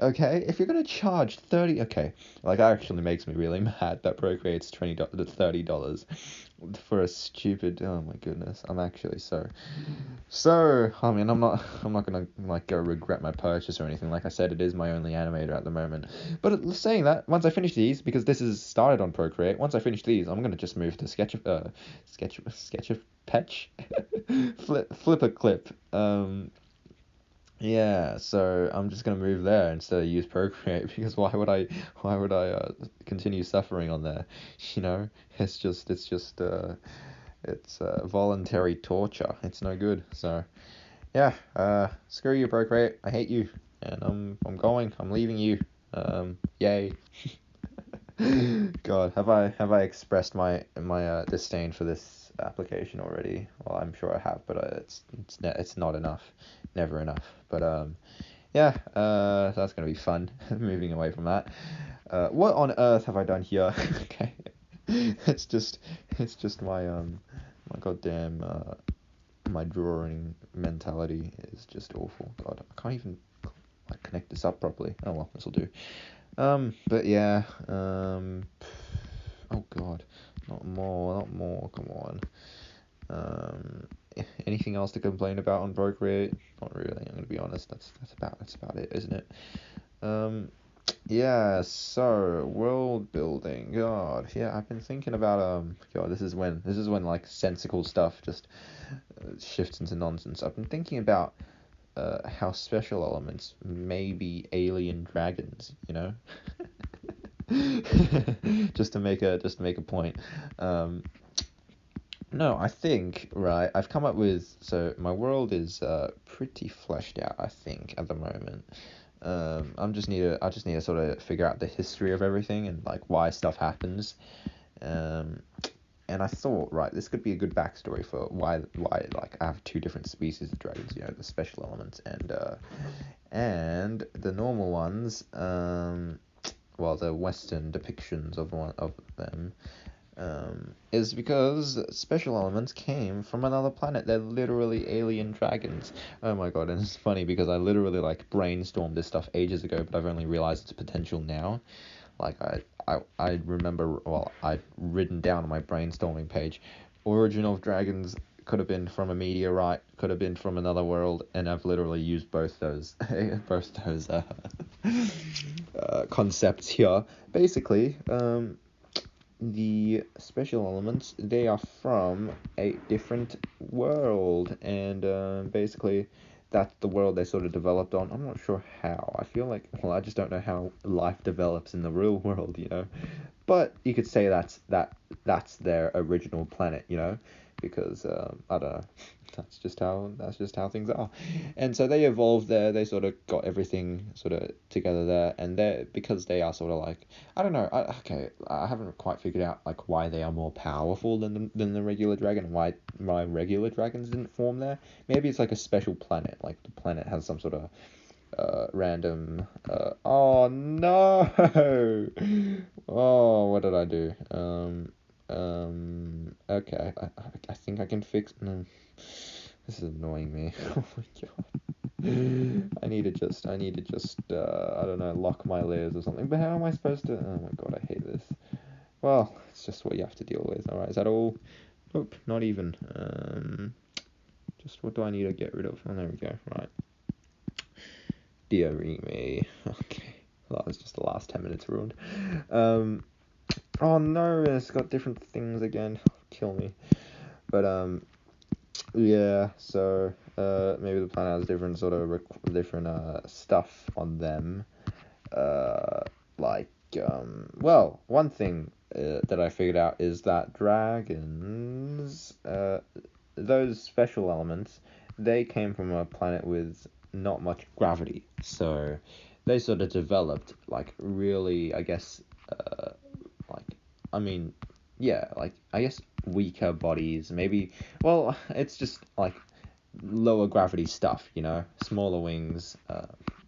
Okay, if you're gonna charge 30, okay, like that actually makes me really mad that Procreate's $30 for a stupid. Oh my goodness, I'm actually so. I mean, I'm not gonna like go regret my purchase or anything. Like I said, it is my only animator at the moment. But saying that, once I finish these, because this is started on Procreate, once I finish these, I'm gonna just move to Sketch Flipper Clip. Yeah, so I'm just gonna move there instead of use Procreate, because why would I continue suffering on there? You know, it's voluntary torture. It's no good. So yeah, screw you, Procreate. I hate you, and I'm leaving you. Yay. God, have I expressed my disdain for this application already? Well, I'm sure I have, but it's not enough, never enough. But yeah, that's gonna be fun. Moving away from that. What on earth have I done here? Okay, it's just my goddamn my drawing mentality is just awful. God, I can't even like connect this up properly. Oh well, this will do. But yeah, oh God, not more, come on. Anything else to complain about on Procreate? Not really, I'm gonna be honest, that's about it, isn't it? Um, Yeah, so world building. God, yeah, I've been thinking about God, this is when like sensical stuff just shifts into nonsense. I've been thinking about how special elements may be alien dragons, you know? Just to make a point. Um, no, I think, right, I've come up with, so my world is pretty fleshed out, I think, at the moment. I just need to sort of figure out the history of everything and like why stuff happens. Um, and I thought, right, this could be a good backstory for why like I have two different species of dragons, you know, the special elements and the normal ones. Well, the Western depictions of one of them. Is because special elements came from another planet. They're literally alien dragons. Oh my god, and it's funny because I literally like brainstormed this stuff ages ago, but I've only realized its potential now. Like I remember, well, I'd written down on my brainstorming page, origin of dragons could have been from a meteorite, could have been from another world, and I've literally used both those concepts here. Basically, the special elements, they are from a different world, and basically that's the world they sort of developed on. I'm not sure how. I feel like, well, I just don't know how life develops in the real world, you know. But you could say that's their original planet, you know, because I don't know. That's just how things are, and so they evolved there. They sort of got everything sort of together there, and they because they are sort of like, I don't know. Okay, I haven't quite figured out like why they are more powerful than the regular dragon. Why regular dragons didn't form there? Maybe it's like a special planet. Like the planet has some sort of random. Oh no! Oh, what did I do? Okay. I think I can fix. No, this is annoying me. Oh my god. I need to just I don't know, lock my layers or something. But how am I supposed to? Oh my god, I hate this. Well, it's just what you have to deal with. All right, is that all? Nope, not even. Just what do I need to get rid of? Oh, there we go. Right. Deary me. Okay. Well, that was just the last 10 minutes ruined. Um, oh no, it's got different things again. Kill me. But, yeah, so, maybe the planet has different sort of, different, stuff on them. Like, well, one thing, that I figured out is that dragons, those special elements, they came from a planet with not much gravity. So they sort of developed like really, I guess, like, I mean, yeah, like I guess weaker bodies. Maybe, well, it's just like lower gravity stuff, you know, smaller wings,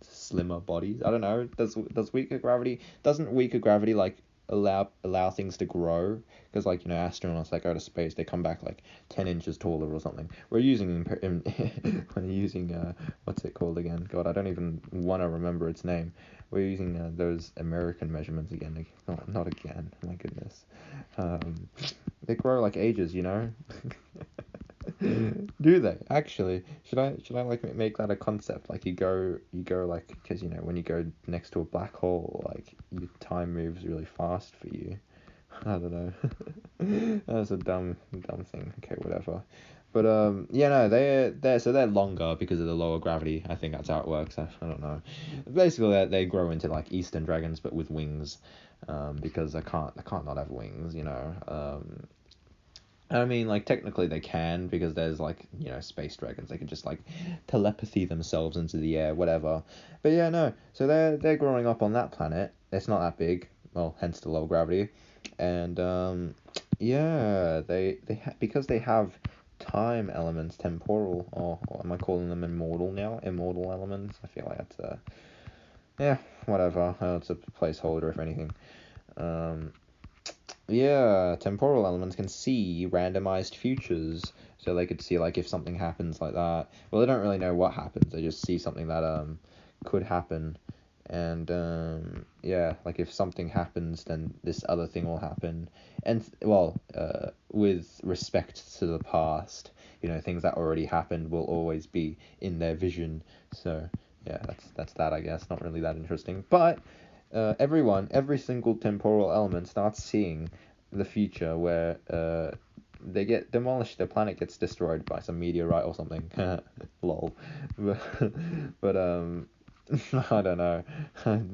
slimmer bodies. I don't know. Does weaker gravity doesn't weaker gravity like allow things to grow? Because like, you know, astronauts that go to space, they come back like 10 inches taller or something. We're using we're using what's it called again? God, I don't even want to remember its name. We're using those American measurements again. Like, not again. My goodness. They grow like ages, you know. Do they actually? Should I like make that a concept? Like you go like, because you know when you go next to a black hole, like your time moves really fast for you. I don't know. That's a dumb thing. Okay, whatever. But yeah, no, they're longer because of the lower gravity. I think that's how it works. I don't know. Basically, they grow into like Eastern dragons, but with wings. Because I can't not have wings, you know. I mean, like, technically they can, because there's, like, you know, space dragons. They can just, like, telepathy themselves into the air, whatever. But yeah, no. So they're growing up on that planet. It's not that big. Well, hence the low gravity. And, yeah, because they have time elements, temporal, or am I calling them immortal now? Immortal elements? I feel like that's yeah, whatever. It's a placeholder, if anything. Um, yeah, temporal elements can see randomized futures, so they could see like if something happens like that. Well, they don't really know what happens. They just see something that could happen, and yeah, like if something happens, then this other thing will happen. And well, with respect to the past, you know, things that already happened will always be in their vision. So yeah, that's that, I guess. Not really that interesting, but every single temporal element starts seeing the future where they get demolished, their planet gets destroyed by some meteorite or something. Lol. But I don't know.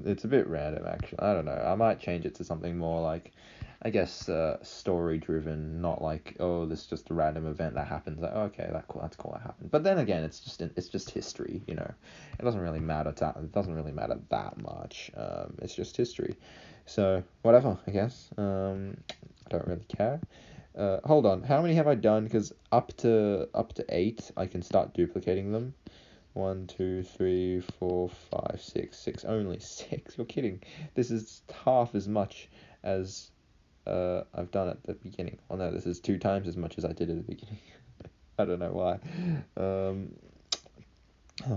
It's a bit random actually. I don't know. I might change it to something more like, I guess, story driven, not like, oh, this is just a random event that happens. Like, oh, okay, that's cool, that happened. But then again, it's just history, you know. It doesn't really matter that much. It's just history. So whatever, I guess. I don't really care. Hold on. How many have I done? Because up to 8, I can start duplicating them. 1, 2, 3, 4, 5, 6. 6 only. 6. You're kidding. This is half as much as I've done at the beginning. Oh no, this is 2 times as much as I did at the beginning. I don't know why. Oh,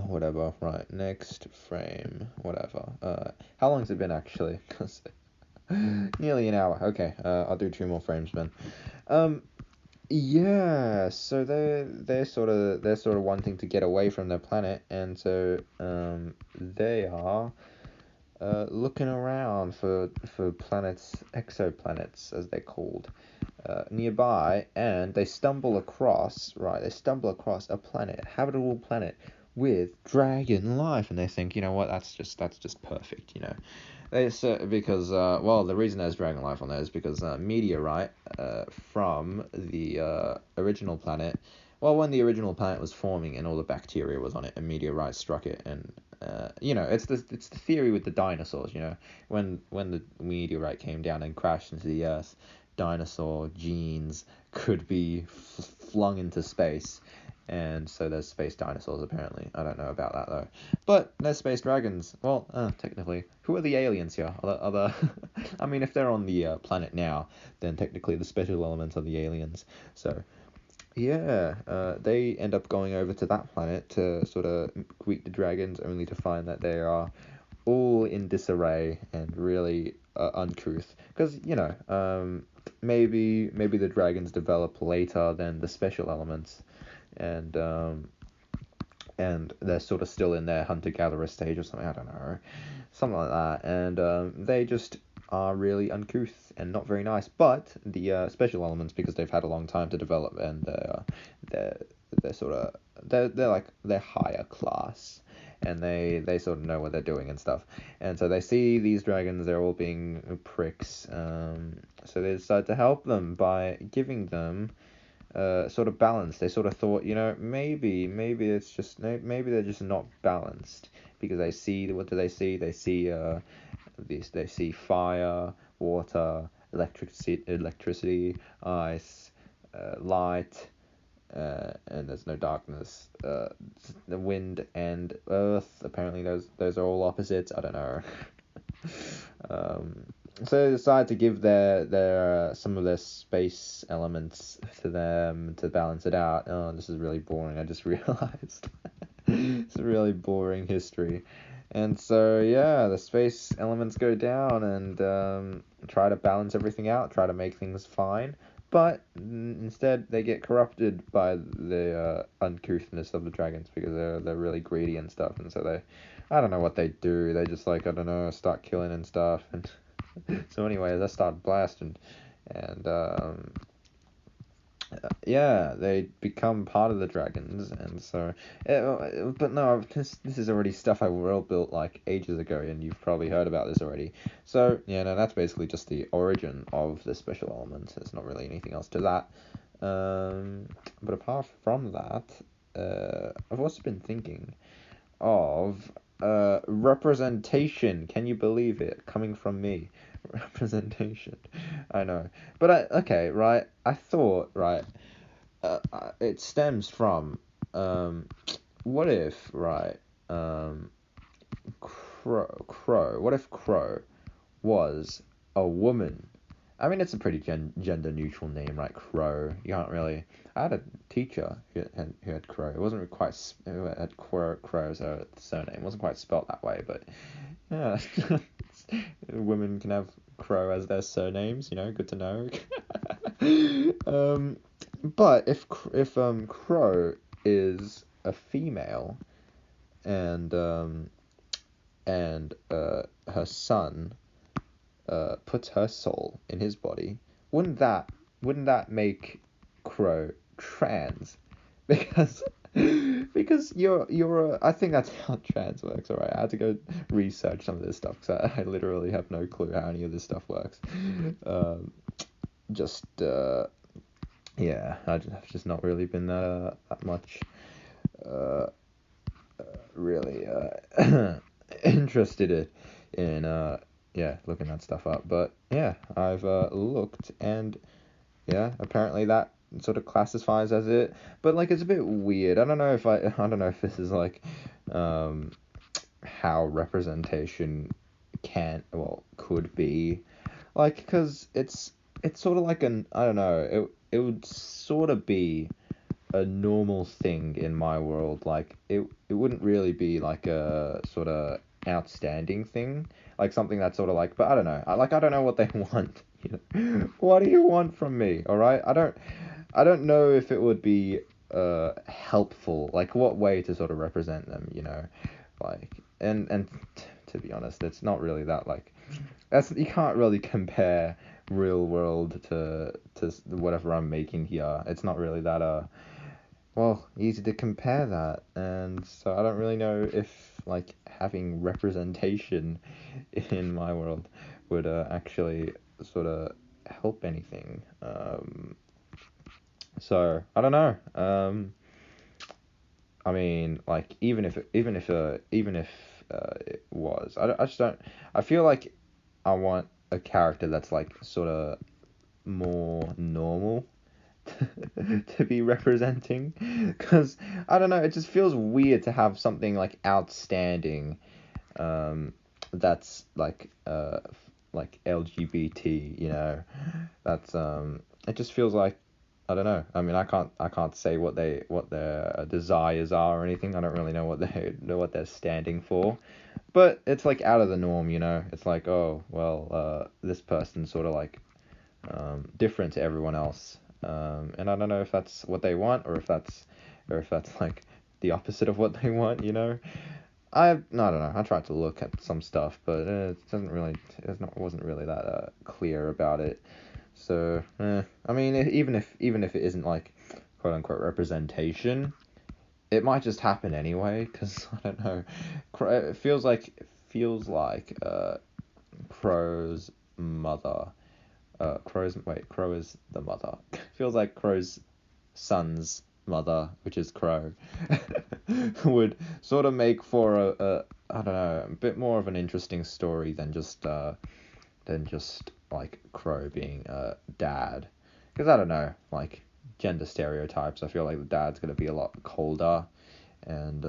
whatever. Right. Next frame. Whatever. How long's it been actually? 'Cause nearly an hour. Okay. I'll do 2 more frames, man. Yeah, so they're sort of wanting to get away from their planet, and so they are looking around for planets, exoplanets as they're called, nearby, and they stumble across a planet, a habitable planet with dragon life, and they think, you know what, that's just perfect, you know. Because well, the reason there's dragon life on there is because meteorite from the original planet. Well, when the original planet was forming and all the bacteria was on it, a meteorite struck it, and you know, it's the theory with the dinosaurs. You know, when the meteorite came down and crashed into the Earth, dinosaur genes could be flung into space. And so there's space dinosaurs apparently. I don't know about that though. But there's space dragons. Well, technically, who are the aliens here? I mean, if they're on the planet now, then technically the special elements are the aliens. So yeah, they end up going over to that planet to sort of greet the dragons, only to find that they are all in disarray and really uncouth. Because you know, maybe the dragons develop later than the special elements, and they're sort of still in their hunter-gatherer stage or something. I don't know, something like that. And they just are really uncouth and not very nice. But the special elements, because they've had a long time to develop, and they're they're higher class, and they sort of know what they're doing and stuff. And so they see these dragons, they're all being pricks. So they decide to help them by giving them sort of balanced. They sort of thought, you know, maybe they're just not balanced, because they see, what do they see? They see they see fire, water, electricity, ice, light, and there's no darkness. The wind and earth. Apparently, those are all opposites. I don't know. So they decide to give their some of their space elements to them to balance it out. Oh, this is really boring. I just realized. It's a really boring history. And so yeah, the space elements go down and try to balance everything out, try to make things fine. But instead, they get corrupted by the uncouthness of the dragons, because they're really greedy and stuff. And so I don't know what they do. They just, like, I don't know, start killing and stuff. And so anyway, they start blasting, and yeah, they become part of the dragons. And so, but no, this is already stuff I world built like ages ago, and you've probably heard about this already. So yeah, no, that's basically just the origin of the special elements. There's not really anything else to that. But apart from that, I've also been thinking of representation. Can you believe it? Coming from me. Representation. I know. But okay, right. I thought, right, it stems from, what if, right, Crow. What if Crow was a woman? I mean, it's a pretty gender neutral name, right? Crow. You can't really. I had a teacher who had Crow. It wasn't quite who had Crow as her surname. It wasn't quite spelt that way, but yeah, women can have Crow as their surnames. You know, good to know. But if Crow is a female, and and her son puts her soul in his body, wouldn't that make Crow trans? Because you're I think that's how trans works. All right, I had to go research some of this stuff because I literally have no clue how any of this stuff works. Just yeah, I've just not really been that much really interested in yeah, looking that stuff up. But yeah, I've looked, and yeah, apparently that sort of classifies as it. But like, it's a bit weird. I don't know if I don't know if this is like how representation could be, like, because it's sort of like I don't know, it would sort of be a normal thing in my world. Like, it wouldn't really be like a sort of outstanding thing, like something that's sort of like, but I don't know. I don't know what they want. You know? What do you want from me? All right, I don't know if it would be helpful. Like, what way to sort of represent them? You know, like, and to be honest, it's not really that, like, that's, you can't really compare real world to whatever I'm making here. It's not really that easy to compare that, and so I don't really know if like having representation in my world would actually sort of help anything. So I don't know. I mean, like, even if it was, I just don't. I feel like I want a character that's like sort of more normal to be representing, because I don't know, it just feels weird to have something like outstanding that's like LGBT, you know. That's it just feels like, I don't know. I mean, I can't say what their desires are or anything. I don't really know what they're standing for, but it's like out of the norm, you know. It's like, oh well, this person's sort of like different to everyone else. And I don't know if that's what they want, or if that's like the opposite of what they want, you know. I don't know. I tried to look at some stuff, but it wasn't really that clear about it. So, I mean, even if it isn't like quote unquote representation, it might just happen anyway. Because I don't know. It feels like Crow's mother. Crow is the mother. Feels like Crow's son's mother, which is Crow, would sort of make for a I don't know, a bit more of an interesting story than just like Crow being a dad. Because I don't know, like, gender stereotypes. I feel like the dad's gonna be a lot colder and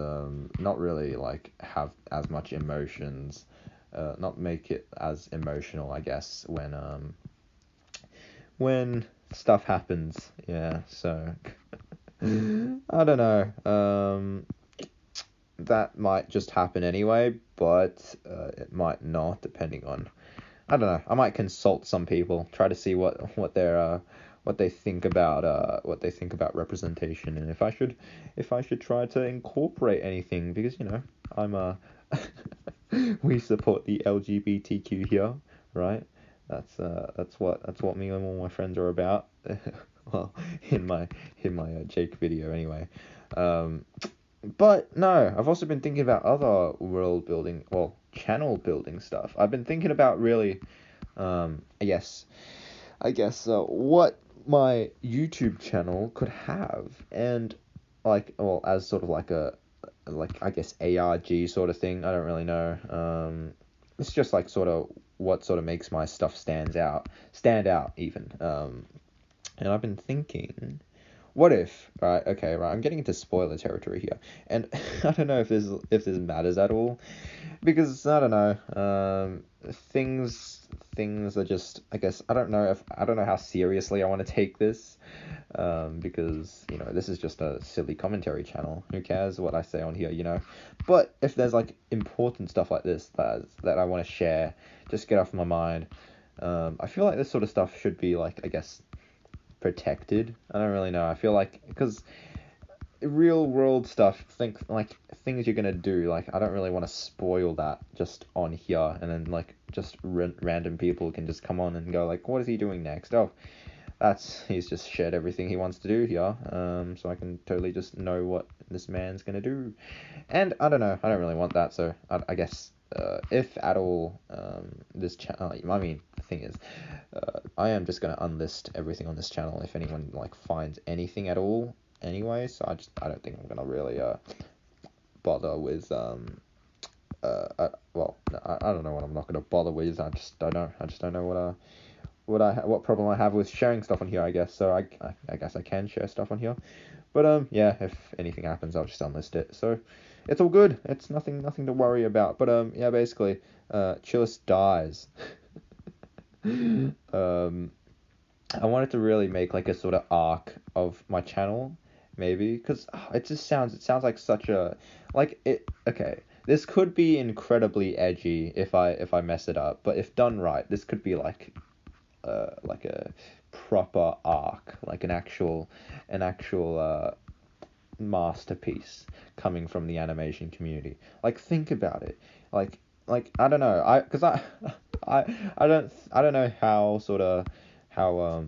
not really like have as much emotions. Not make it as emotional, I guess, when stuff happens. Yeah, so I don't know. That might just happen anyway, but it might not, depending on. I don't know. I might consult some people, try to see what they think about representation, and if I should try to incorporate anything, because you know I'm we support the LGBTQ here, right? That's what me and all my friends are about. Well, in my Jake video anyway. But no, I've also been thinking about other world building, well, channel building stuff. I've been thinking about really, I guess what my YouTube channel could have, and like, well, as sort of like I guess ARG sort of thing. I don't really know. It's just like sort of what sort of makes my stuff stand out even. And I've been thinking, what if, right, okay, right, I'm getting into spoiler territory here, and I don't know if this matters at all, because I don't know, things are just, I guess, I don't know how seriously I want to take this, because, you know, this is just a silly commentary channel. Who cares what I say on here, you know? But if there's like important stuff like this that I want to share, just get off my mind, I feel like this sort of stuff should be like, I guess, protected. I don't really know. I feel like, because real world stuff, think like things you're gonna do. Like I don't really want to spoil that just on here, and then like just random people can just come on and go like, what is he doing next? Oh, he's just shared everything he wants to do here. So I can totally just know what this man's gonna do, and I don't know. I don't really want that. So I guess. If at all, this channel. I mean, the thing is, I am just gonna unlist everything on this channel if anyone like finds anything at all. Anyway, so I don't think I'm gonna really bother with well, no, I don't know what I'm not gonna bother with. I just don't know what problem I have with sharing stuff on here. I guess so. I guess I can share stuff on here, but yeah, if anything happens, I'll just unlist it. So it's all good. It's nothing to worry about. But yeah, basically, Chillis dies. I wanted to really make like a sort of arc of my channel, maybe, because it sounds like such a like it. Okay, this could be incredibly edgy if I mess it up, but if done right, this could be like a proper arc, like an actual masterpiece coming from the animation community. Like think about it, like I don't know, I don't know how sort of how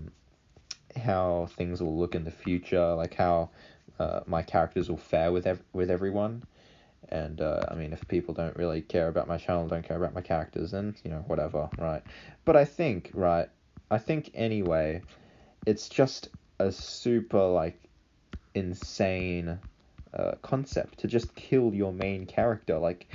how things will look in the future, like how my characters will fare with everyone. And I mean, if people don't really care about my channel, don't care about my characters, then whatever, right? But I think anyway, it's just a super like insane concept to just kill your main character, like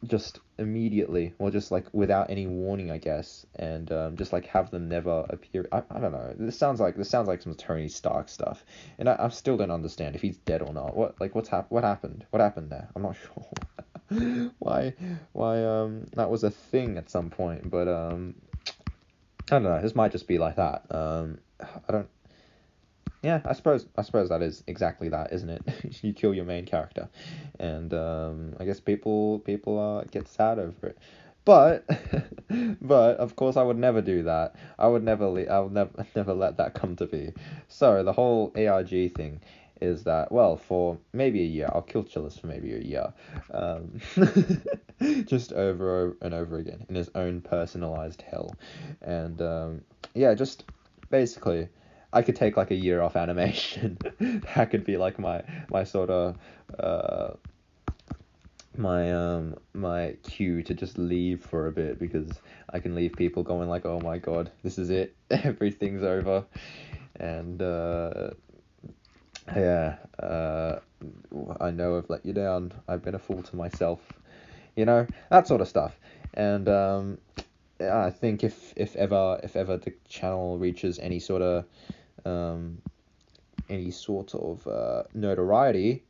just immediately, or just like without any warning, I guess, and just like have them never appear. I don't know. This sounds like some Tony Stark stuff, and I still don't understand if he's dead or not. What happened? What happened there? I'm not sure. Why that was a thing at some point, but I don't know. This might just be like that. I don't. Yeah, I suppose that is exactly that, isn't it? You kill your main character, and I guess people get sad over it. But but of course I would never do that. I would never let that come to be. So the whole ARG thing is that, well, for maybe a year, I'll kill Chillis for maybe a year, um, just over and over again in his own personalized hell, and yeah, just basically. I could take like a year off animation. That could be like my sort of uh my cue to just leave for a bit, because I can leave people going like, oh my god, this is it, everything's over, and yeah, I know I've let you down. I've been a fool to myself, that sort of stuff, and yeah, I think if ever the channel reaches um any sort of notoriety,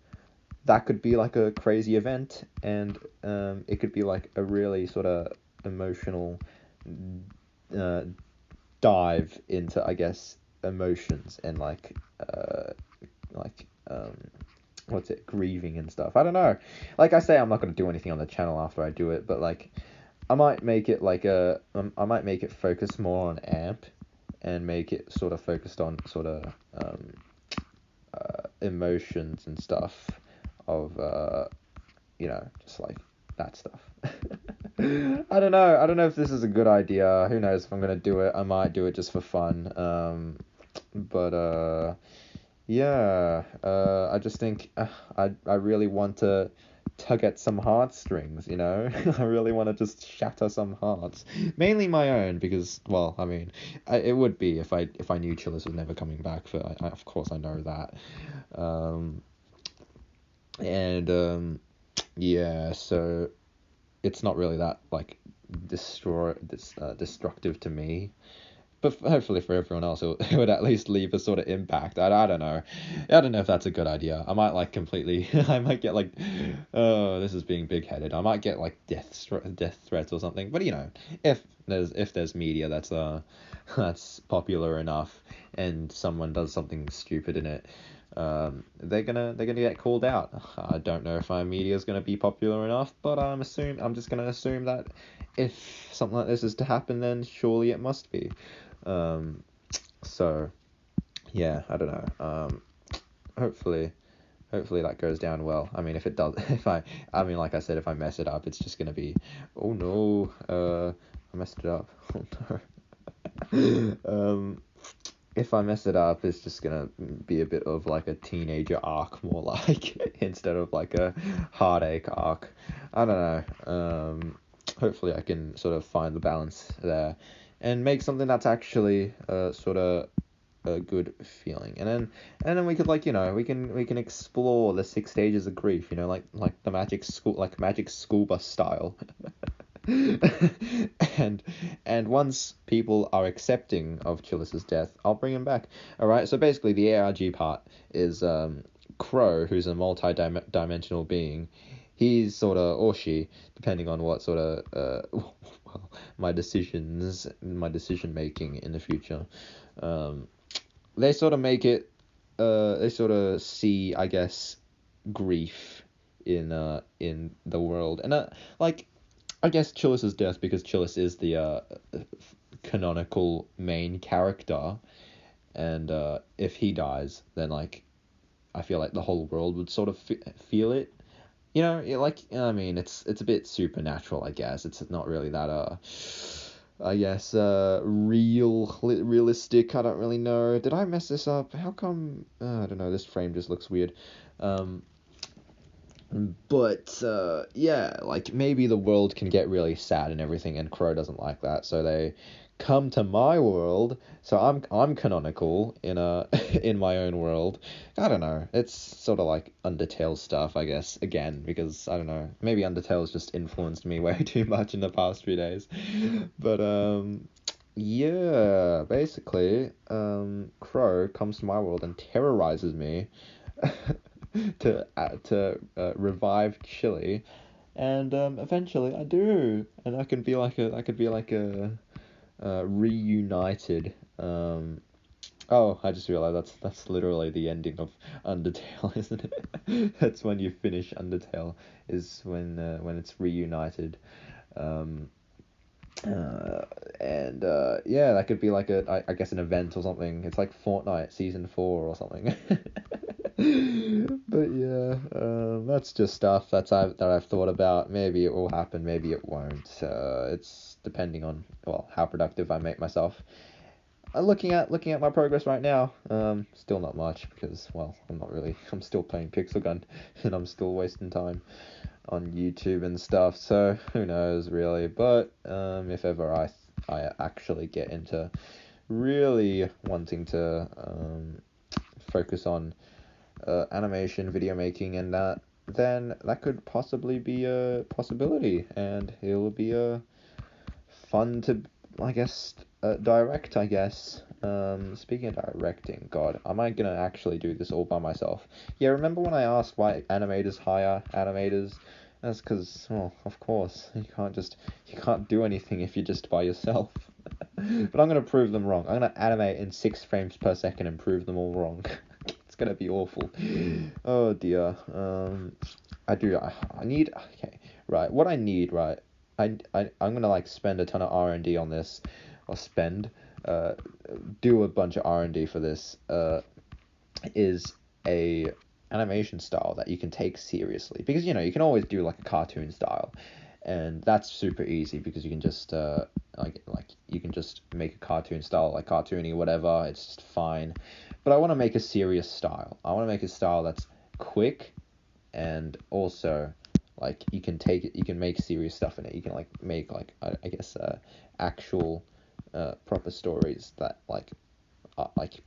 that could be like a crazy event, and it could be like a really sort of emotional uh, dive into, I guess, emotions and like what's it, grieving and stuff. I don't know. Like I say, I'm not gonna do anything on the channel after I do it, but like I might make it like I might make it focus more on AMP, and make it sort of focused on sort of emotions and stuff of just like that stuff. I don't know if this is a good idea. Who knows if I'm gonna do it? I might do it just for fun. But yeah. I just think I really want to tug at some heartstrings. I really want to just shatter some hearts, mainly my own, because, well, I mean, it would be if I knew Chillis was never coming back. For of course I know that. Um, and yeah, so it's not really that like destructive to me, but hopefully for everyone else it would at least leave a sort of impact. I don't know. I don't know if that's a good idea. I might like completely I might get like, oh, this is being big-headed. I might get like death threats or something. But if there's media that's popular enough, and someone does something stupid in it, they're gonna get called out. I don't know if our media is gonna be popular enough, but I'm just gonna assume that if something like this is to happen, then surely it must be. Um, so yeah, I don't know. Hopefully, hopefully that goes down well. I mean, if it does, I mean, like I said, if I mess it up, it's just gonna be, oh no, I messed it up. Oh no. If I mess it up, it's just gonna be a bit of like a teenager arc, more like, instead of like a heartache arc. I don't know. Hopefully I can sort of find the balance there, and make something that's actually sort of a good feeling. And then we could, like, we can explore the 6 stages of grief, like the magic school bus style. and and once people are accepting of Chillis's death, I'll bring him back. All right. So basically, the ARG part is Crow, who's a multi-dimensional being. He's sort of, or she, depending on what sort of well, my decision making in the future. They sort of make it. They sort of see, I guess, grief in the world, and like, I guess Chillis' death, because Chillis is the canonical main character, and if he dies, then, like, I feel like the whole world would sort of feel it. I mean, it's a bit supernatural, I guess. It's not really that I guess realistic. I don't really know. Did I mess this up? How come? I don't know. This frame just looks weird. But yeah, like, maybe the world can get really sad and everything, and Crow doesn't like that, so they come to my world. So I'm canonical in in my own world. I don't know. It's sort of like Undertale stuff, I guess. Again, because I don't know. Maybe Undertale's just influenced me way too much in the past few days. But yeah, basically, Crow comes to my world and terrorizes me. to revive Chili, and eventually I do, and I could be like a reunited. Oh, I just realized that's literally the ending of Undertale, isn't it? That's when you finish Undertale, is when it's reunited. Um, and yeah, that could be like I guess an event or something. It's like Fortnite season 4 or something. But yeah, that's just stuff that I've thought about. Maybe it will happen, maybe it won't. It's depending on, well, how productive I make myself. Looking at my progress right now, still not much, because, well, I'm still playing Pixel Gun, and I'm still wasting time on YouTube and stuff. So who knows, really? But if ever I actually get into really wanting to focus on animation, video making, and that, then that could possibly be a possibility, and it will be fun to, I guess, direct, I guess. Speaking of directing, God, am I gonna actually do this all by myself? Yeah, remember when I asked why animators hire animators? That's because, well, of course, you can't do anything if you're just by yourself. But I'm gonna prove them wrong. I'm gonna animate in 6 frames per second and prove them all wrong. It's gonna be awful. Oh dear. I need. Okay, right. What I need, right? I'm gonna, like, spend a ton of R&D on this, or do a bunch of R&D for this. Is a animation style that you can take seriously, because you can always do like a cartoon style, and that's super easy because you can just like you can just make a cartoon style, like cartoony, whatever. It's just fine. But I want to make a serious style. I want to make a style that's quick, and also, like, you can make serious stuff in it. You can, like, make, like, I guess actual proper stories that, like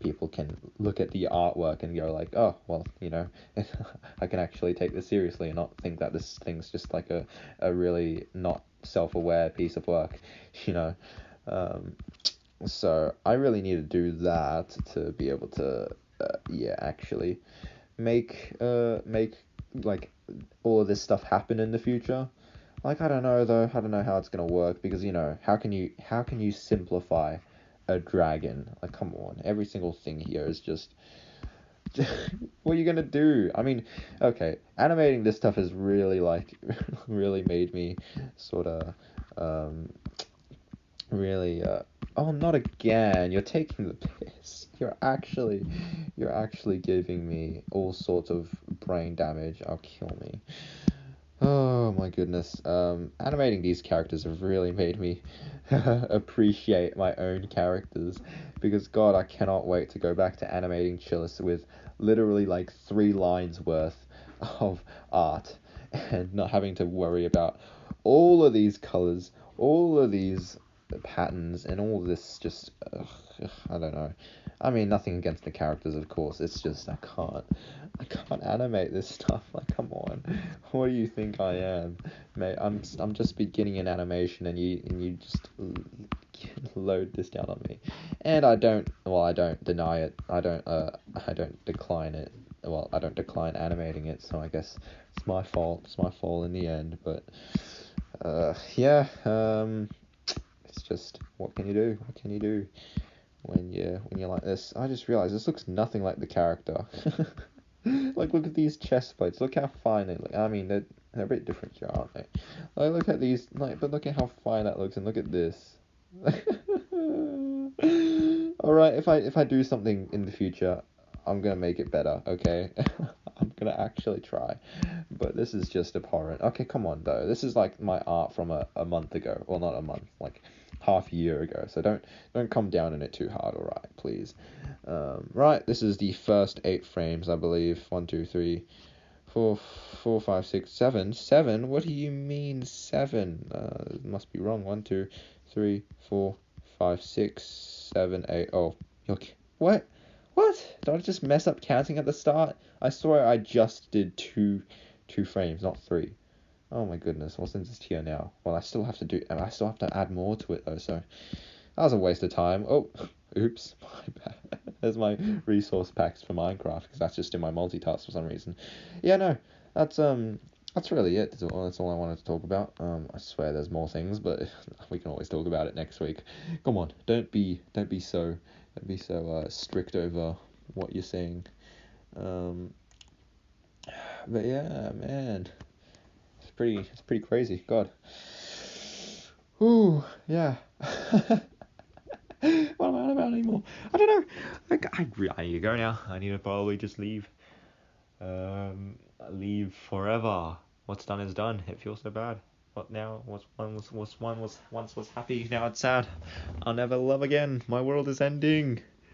people can look at the artwork and go like, oh, well, I can actually take this seriously and not think that this thing's just like a really not self-aware piece of work. So I really need to do that to be able to actually make like all of this stuff happen in the future. Like, I don't know though. I don't know how it's gonna work, because how can you simplify a dragon? Like, come on, every single thing here is just what are you gonna do? I mean, okay, animating this stuff has really, like, really made me sort of really Oh, not again. You're taking the piss. You're actually giving me all sorts of brain damage. I'll kill me. Oh my goodness. Animating these characters have really made me appreciate my own characters because God, I cannot wait to go back to animating Chillis with literally like 3 lines worth of art and not having to worry about all of these colors, all of these patterns, and all this just I don't know. I mean, nothing against the characters, of course. It's just I can't animate this stuff. Like, come on, what do you think I am, mate? I'm just beginning in animation, and you just load this down on me, and I don't deny it. I don't decline it. Well, I don't decline animating it, so I guess it's my fault. It's my fault in the end, but yeah. It's just what can you do? What can you do when you're like this? I just realized this looks nothing like the character. Like, look at these chest plates. Look how fine they look. I mean, they're a bit different here, aren't they? Like, look at these. Like, but look at how fine that looks, and look at this. All right, if I do something in the future, I'm gonna make it better. Okay, I'm gonna actually try. But this is just abhorrent. Okay, come on though. This is like my art from a month ago. Well, not a month, like half a year ago. So don't come down on it too hard. All right, please. Right, this is the first 8 frames, I believe. 1, 2, 3, 4, 4, 5, 6, 7. 7? What do you mean 7? It must be wrong. 1, 2, 3, 4, 5, 6, 7, 8. Oh, okay. What? What? Did I just mess up counting at the start? I swear I just did two frames, not 3. Oh my goodness. Well, since it's here now, well, I still have to add more to it though. So that was a waste of time. Oh, oops, my bad. There's my resource packs for Minecraft because that's just in my multitask for some reason. Yeah, no, that's really it. That's all I wanted to talk about. I swear there's more things, but we can always talk about it next week. Come on, don't be so strict over what you're saying. Um, but yeah, man, it's pretty crazy. God. Ooh, yeah. What am I on about anymore? I don't know. I need to go now. I need to probably just leave. Leave forever. What's done is done. It feels so bad. What now? Once was happy. Now it's sad. I'll never love again. My world is ending.